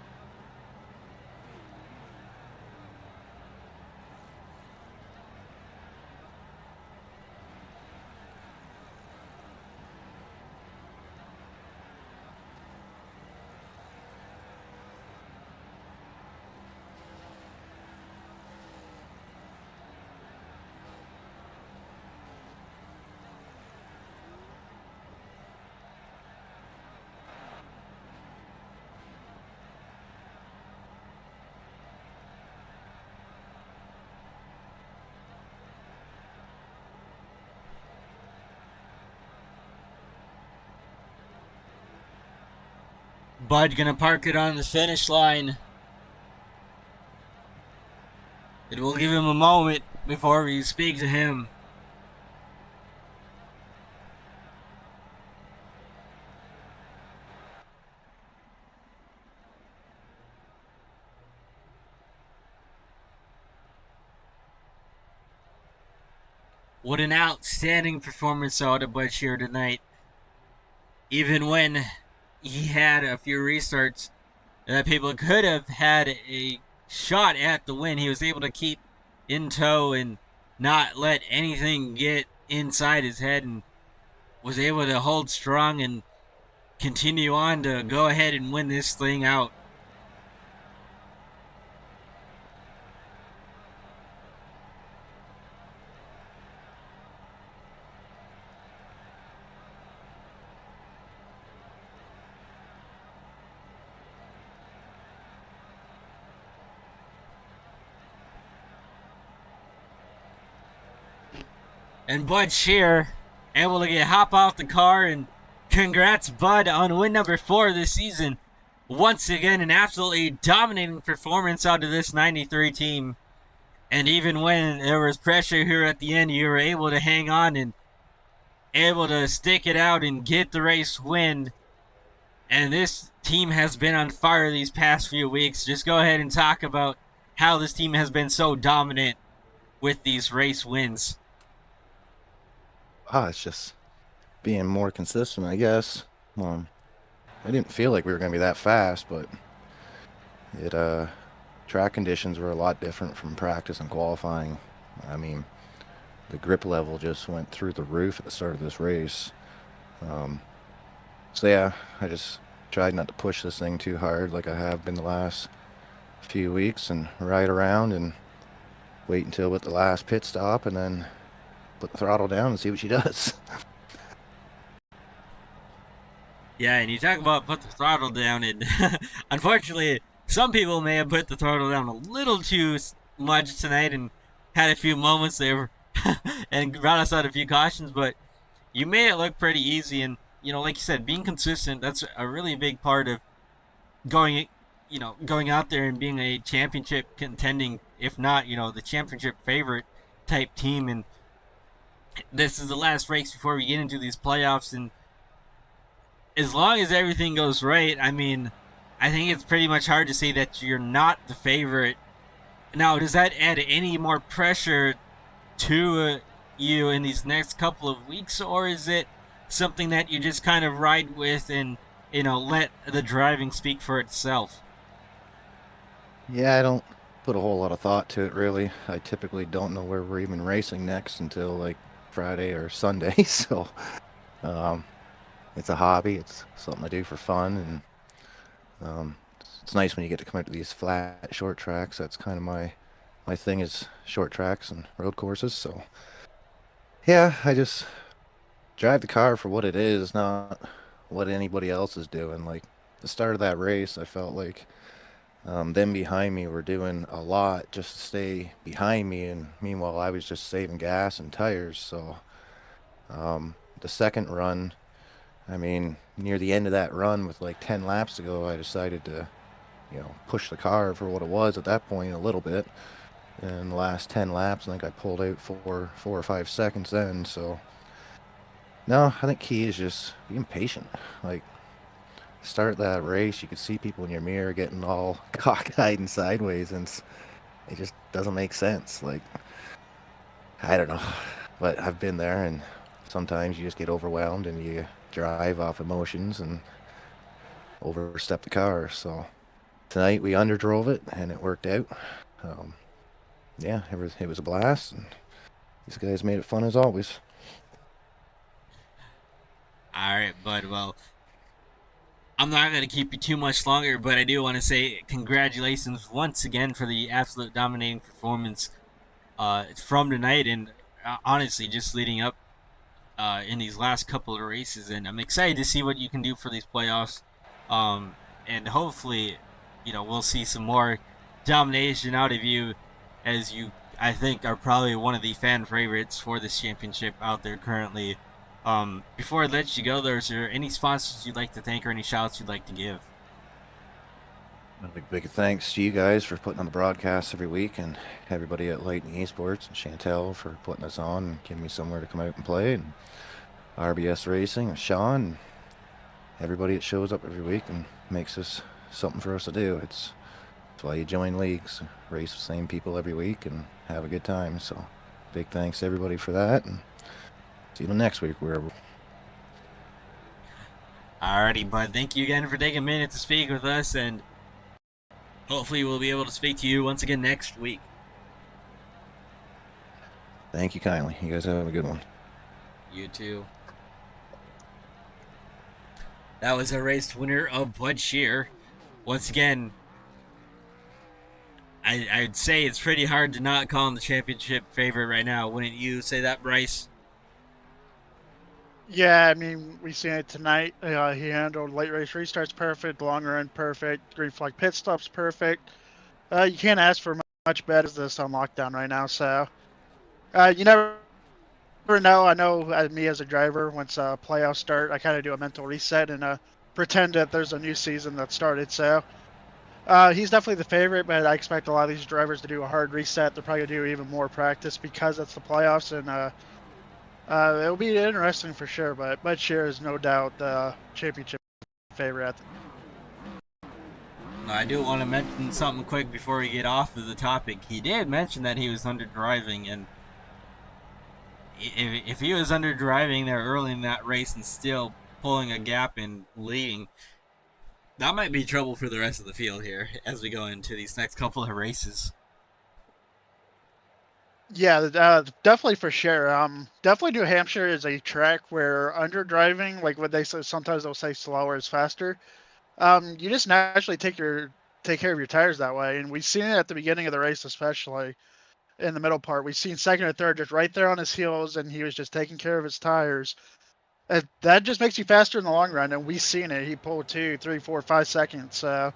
Bud gonna park it on the finish line. It will give him a moment before we speak to him. What an outstanding performance out of Bud Shear tonight. Even when he had a few restarts that people could have had a shot at the win, he was able to keep in tow and not let anything get inside his head, and was able to hold strong and continue on to go ahead and win this thing out. And Bud Shear able to hop off the car, and congrats Bud on win number 4 this season. Once again, an absolutely dominating performance out of this 93 team. And even when there was pressure here at the end, you were able to hang on and able to stick it out and get the race win. And this team has been on fire these past few weeks. Just go ahead and talk about how this team has been so dominant with these race wins. It's just being more consistent, I guess. I didn't feel like we were going to be that fast, but track conditions were a lot different from practice and qualifying. I mean, the grip level just went through the roof at the start of this race. So yeah, I just tried not to push this thing too hard like I have been the last few weeks, and ride around and wait until with the last pit stop and then put the throttle down and see what she does. Yeah, and you talk about put the throttle down, and unfortunately, some people may have put the throttle down a little too much tonight and had a few moments there and brought us out a few cautions, but you made it look pretty easy. And, you know, like you said, being consistent, that's a really big part of going out there and being a championship contending, if not, the championship favorite type team. And this is the last race before we get into these playoffs, and as long as everything goes right, I mean, I think it's pretty much hard to say that you're not the favorite. Now, does that add any more pressure to you in these next couple of weeks, or is it something that you just kind of ride with and, let the driving speak for itself? Yeah, I don't put a whole lot of thought to it, really. I typically don't know where we're even racing next until, like, Friday or Sunday, so it's a hobby. It's something I do for fun, and it's nice when you get to come out to these flat, short tracks. That's kind of my thing, is short tracks and road courses. So yeah, I just drive the car for what it is, not what anybody else is doing. Like, the start of that race, I felt like them behind me were doing a lot just to stay behind me, and meanwhile I was just saving gas and tires. So the second run, I mean, near the end of that run with like 10 laps to go, I decided to, push the car for what it was at that point a little bit. And the last 10 laps, I think I pulled out 4 or 5 seconds then. So, no, I think key is just being patient. Like, start that race, you could see people in your mirror getting all cockeyed and sideways, and it just doesn't make sense. Like, I don't know, but I've been there, and sometimes you just get overwhelmed and you drive off emotions and overstep the car. So tonight we underdrove it and it worked out. Yeah, it was a blast, and these guys made it fun as always. All right, bud. Well, I'm not going to keep you too much longer, but I do want to say congratulations once again for the absolute dominating performance from tonight, and honestly, just leading up in these last couple of races. And I'm excited to see what you can do for these playoffs. And hopefully, we'll see some more domination out of you, as you, I think, are probably one of the fan favorites for this championship out there currently. Before I let you go, though, is there any sponsors you'd like to thank or any shouts you'd like to give? Big thanks to you guys for putting on the broadcasts every week, and everybody at Lightning Esports and Chantel for putting us on and giving me somewhere to come out and play, and RBS Racing and Sean, and everybody that shows up every week and makes this something for us to do. It's why you join leagues, race the same people every week and have a good time. So big thanks to everybody for that, and see you next week wherever. Alrighty, bud. Thank you again for taking a minute to speak with us, and hopefully we'll be able to speak to you once again next week. Thank you kindly. You guys have a good one. You too. That was a race winner of Bud Shear. Once again, I'd say it's pretty hard to not call him the championship favorite right now. Wouldn't you say that, Bryce? Yeah, I mean, we seen it tonight. He handled late race restarts perfect, long run perfect, green flag pit stops perfect. You can't ask for much better than this on lockdown right now. So you never know. I know me as a driver, once playoffs start, I kind of do a mental reset and pretend that there's a new season that started. So he's definitely the favorite, but I expect a lot of these drivers to do a hard reset. They're probably going to do even more practice because it's the playoffs, and it'll be interesting for sure. But Bud Shear is no doubt the championship favorite. I do want to mention something quick before we get off of the topic. He did mention that he was under driving, and if he was under driving there early in that race and still pulling a gap and leading, that might be trouble for the rest of the field here as we go into these next couple of races. Yeah, definitely for sure. Definitely New Hampshire is a track where under driving, like what they say, sometimes they'll say slower is faster. You just naturally take care of your tires that way, and we've seen it at the beginning of the race, especially in the middle part. We've seen second and third just right there on his heels, and he was just taking care of his tires. That just makes you faster in the long run, and we've seen it. He pulled 2, 3, 4, 5 seconds. So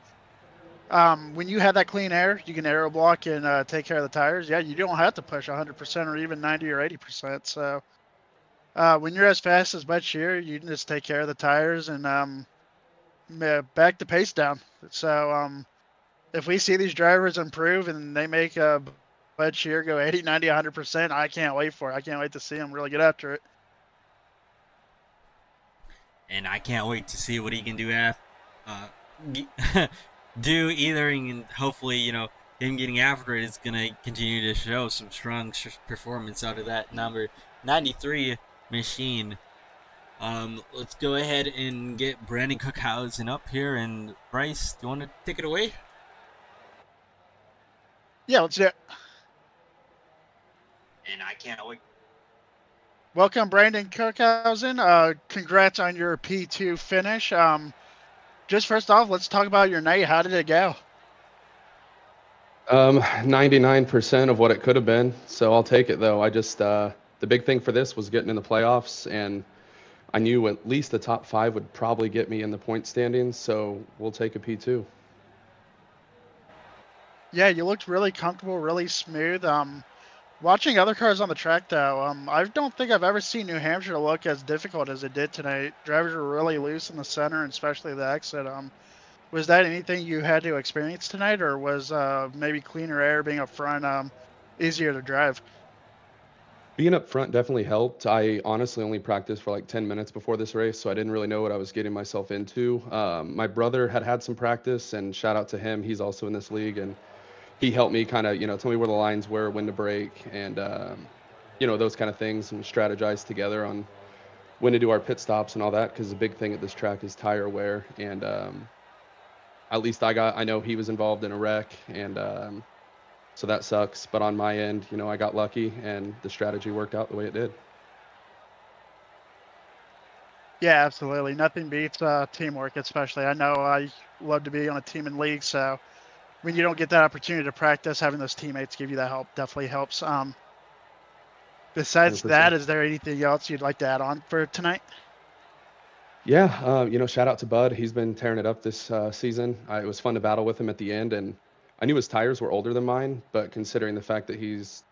when you have that clean air, you can aero block and take care of the tires. Yeah, you don't have to push 100% or even 90 or 80%. So when you're as fast as Bud Shear, you can just take care of the tires and back the pace down. So if we see these drivers improve and they make Bud Shear go 80, 90, 100%, I can't wait for it. I can't wait to see him really get after it. And I can't wait to see what he can do do either, and hopefully, him getting after it is going to continue to show some strong performance out of that number 93 machine. Let's go ahead and get Brandon Cookhausen up here. And Bryce, do you want to take it away? Yeah, let's do it. And I can't wait. Welcome, Brandon Cookhausen. Congrats on your P2 finish. Just first off, let's talk about your night. How did it go? 99% of what it could have been. So I'll take it, though. I just the big thing for this was getting in the playoffs, and I knew at least the top 5 would probably get me in the point standings. So we'll take a P2. Yeah, you looked really comfortable, really smooth. Watching other cars on the track, though, I don't think I've ever seen New Hampshire look as difficult as it did tonight. Drivers were really loose in the center, and especially the exit. Was that anything you had to experience tonight, or was maybe cleaner air being up front easier to drive? Being up front definitely helped. I honestly only practiced for like 10 minutes before this race, so I didn't really know what I was getting myself into. My brother had some practice, and shout out to him. He's also in this league, and he helped me kind of, tell me where the lines were, when to brake, and, those kind of things, and strategize together on when to do our pit stops and all that, because the big thing at this track is tire wear. And at least I know he was involved in a wreck, and so that sucks. But on my end, I got lucky, and the strategy worked out the way it did. Yeah, absolutely. Nothing beats teamwork, especially. I know I love to be on a team in league, so when you don't get that opportunity to practice, having those teammates give you that help definitely helps. Besides 100%. that, is there anything else you'd like to add on for tonight? Yeah, shout out to Bud. He's been tearing it up this season. It was fun to battle with him at the end, and I knew his tires were older than mine, but considering the fact that he's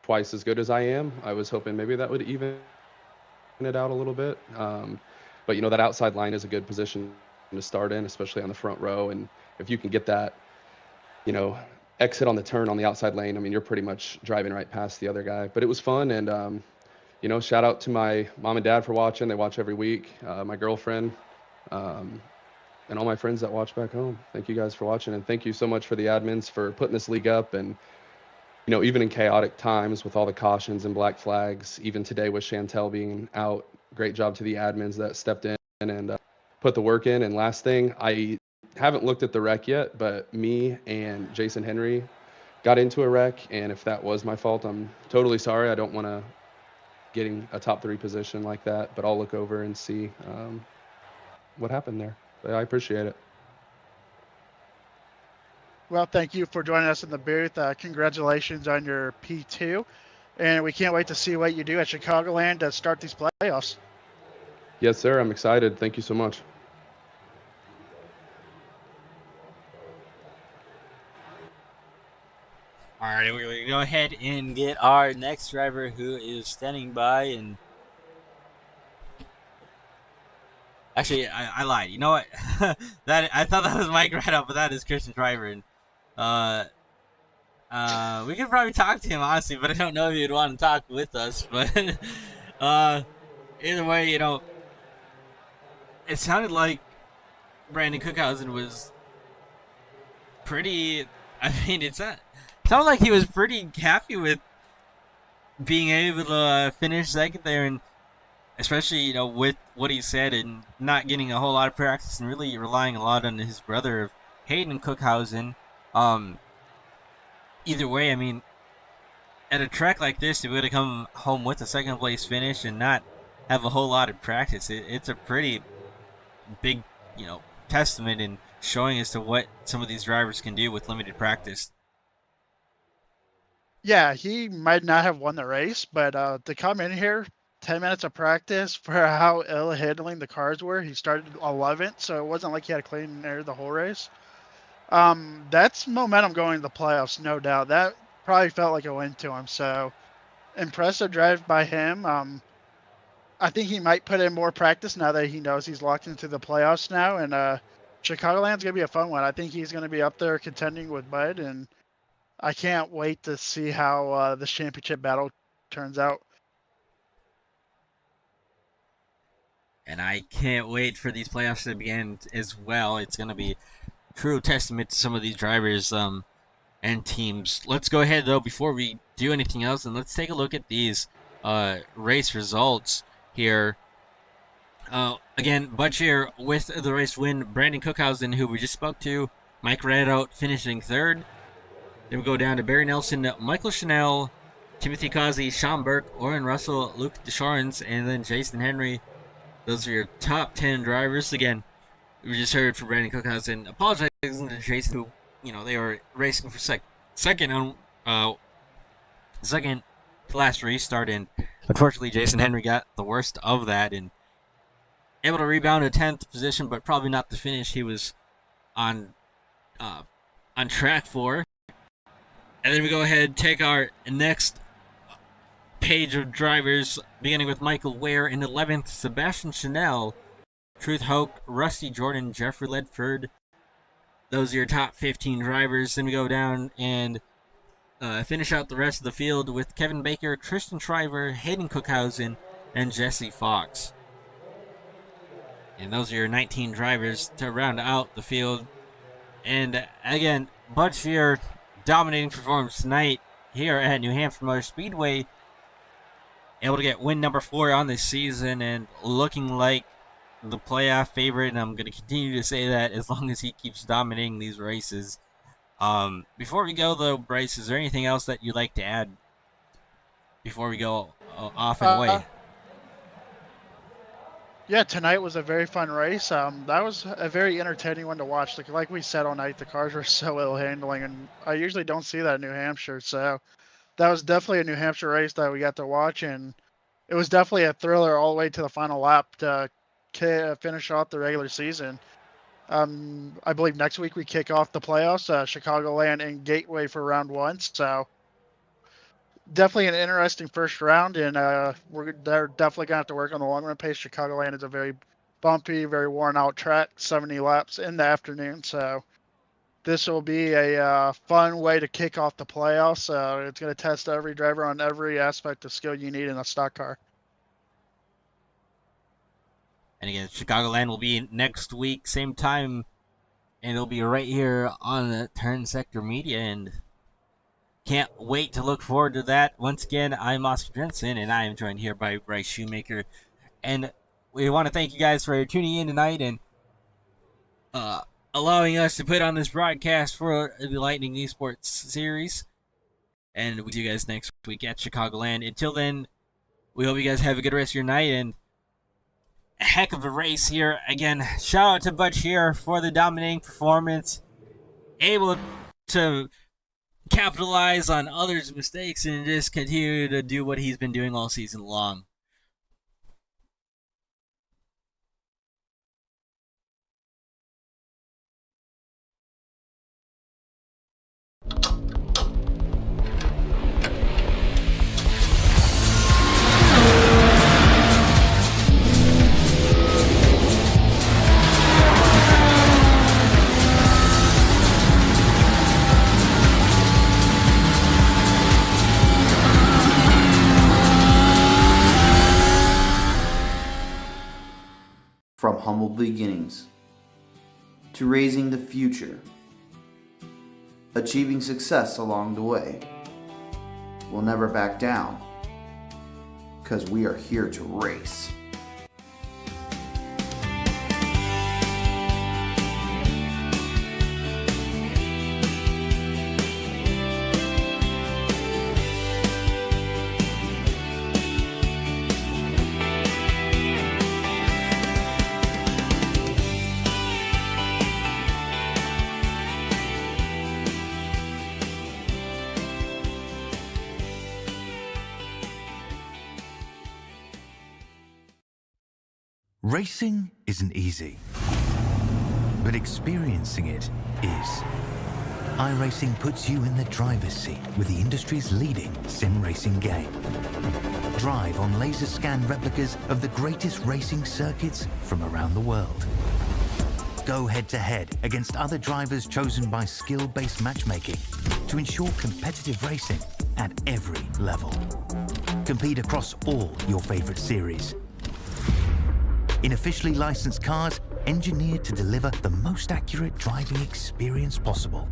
twice as good as I am, I was hoping maybe that would even it out a little bit. But that outside line is a good position to start in, especially on the front row. And if you can get that, exit on the turn on the outside lane, I mean, you're pretty much driving right past the other guy. But it was fun, and shout out to my mom and dad for watching. They watch every week. My girlfriend, and all my friends that watch back home. Thank you guys for watching, and thank you so much for the admins for putting this league up. And even in chaotic times with all the cautions and black flags, even today with Chantel being out, great job to the admins that stepped in and put the work in. And last thing, I haven't looked at the wreck yet, but me and Jason Henry got into a wreck, and if that was my fault, I'm totally sorry. I don't want to getting a top 3 position like that, but I'll look over and see what happened there. But I appreciate it. Well, thank you for joining us in the booth. Congratulations on your P2, and we can't wait to see what you do at Chicagoland to start these playoffs. Yes, sir. I'm excited. Thank you so much. All right, we're going to go ahead and get our next driver who is standing by. And actually, I lied. You know what? I thought that was Mike Redout, but that is Christian Driver. And we could probably talk to him, honestly, but I don't know if he'd want to talk with us. But either way, it sounded like Brandon Cookhausen was pretty. I mean, it sounded like he was pretty happy with being able to finish second there, and especially with what he said and not getting a whole lot of practice and really relying a lot on his brother Hayden Cookhausen. Either way, I mean, at a track like this, to be able to come home with a second place finish and not have a whole lot of practice, it's a pretty big, testament and showing as to what some of these drivers can do with limited practice. Yeah, he might not have won the race, but to come in here, 10 minutes of practice for how ill handling the cars were. He started 11th, so it wasn't like he had clean air the whole race. That's momentum going to the playoffs, no doubt. That probably felt like a win to him. So impressive drive by him. I think he might put in more practice now that he knows he's locked into the playoffs now. And Chicagoland's going to be a fun one. I think he's going to be up there contending with Bud, and I can't wait to see how this championship battle turns out. And I can't wait for these playoffs to begin as well. It's going to be true testament to some of these drivers and teams. Let's go ahead, though, before we do anything else, and let's take a look at these race results here. Again, Butcher with the race win. Brandon Cookhausen, who we just spoke to. Mike Redout finishing third. Then we go down to Barry Nelson, Michael Chanel, Timothy Causey, Sean Burke, Oren Russell, Luke Descharnes, and then Jason Henry. Those are your top 10 drivers. Again, we just heard from Brandon Cookhausen. Apologizing to Jason, who, they were racing for second on second to last restart, and unfortunately Jason Henry got the worst of that and able to rebound to 10th position, but probably not the finish he was on track for. And then we go ahead and take our next page of drivers, beginning with Michael Ware in 11th, Sebastian Chanel, Truth Hoke, Rusty Jordan, Jeffrey Ledford. Those are your top 15 drivers. Then we go down and finish out the rest of the field with Kevin Baker, Tristan Shriver, Hayden Cookhausen, and Jesse Fox. And those are your 19 drivers to round out the field. And again, Bud Shear, dominating performance tonight here at New Hampshire Motor Speedway. Able to get win number 4 on this season and looking like the playoff favorite. And I'm going to continue to say that as long as he keeps dominating these races. Before we go, though, Bryce, is there anything else that you'd like to add before we go off and away? Yeah, tonight was a very fun race. That was a very entertaining one to watch. Like we said all night, the cars were so ill handling, and I usually don't see that in New Hampshire. So that was definitely a New Hampshire race that we got to watch, and it was definitely a thriller all the way to the final lap to finish off the regular season. I believe next week we kick off the playoffs, Chicagoland and Gateway for round 1. So definitely an interesting first round, and they're definitely gonna have to work on the long run pace. Chicagoland is a very bumpy, very worn out track, 70 laps in the afternoon. So this will be a fun way to kick off the playoffs. It's going to test every driver on every aspect of skill you need in a stock car. And again, Chicagoland will be next week, same time, and it'll be right here on the Turn Sector Media, and can't wait to look forward to that. Once again, I'm Oscar Jensen, and I am joined here by Bryce Shoemaker. And we want to thank you guys for tuning in tonight and allowing us to put on this broadcast for the Lightning eSports Series. And we'll see you guys next week at Chicagoland. Until then, we hope you guys have a good rest of your night and a heck of a race here. Again, shout out to Butch here for the dominating performance. Able to capitalize on others' mistakes and just continue to do what he's been doing all season long. From humble beginnings to raising the future, achieving success along the way. We'll never back down, because we are here to race. Racing isn't easy, but experiencing it is. iRacing puts you in the driver's seat with the industry's leading sim racing game. Drive on laser scan replicas of the greatest racing circuits from around the world. Go head to head against other drivers chosen by skill-based matchmaking to ensure competitive racing at every level. Compete across all your favorite series in officially licensed cars engineered to deliver the most accurate driving experience possible.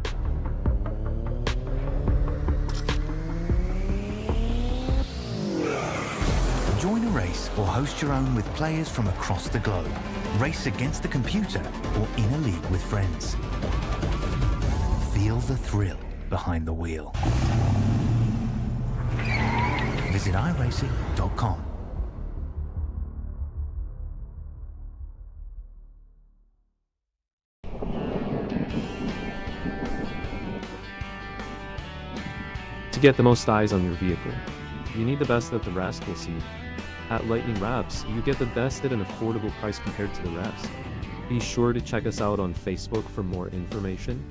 Join a race or host your own with players from across the globe. Race against the computer or in a league with friends. Feel the thrill behind the wheel. Visit iRacing.com. To get the most eyes on your vehicle, you need the best that the rest will see. At Lightning Wraps, you get the best at an affordable price compared to the rest. Be sure to check us out on Facebook for more information.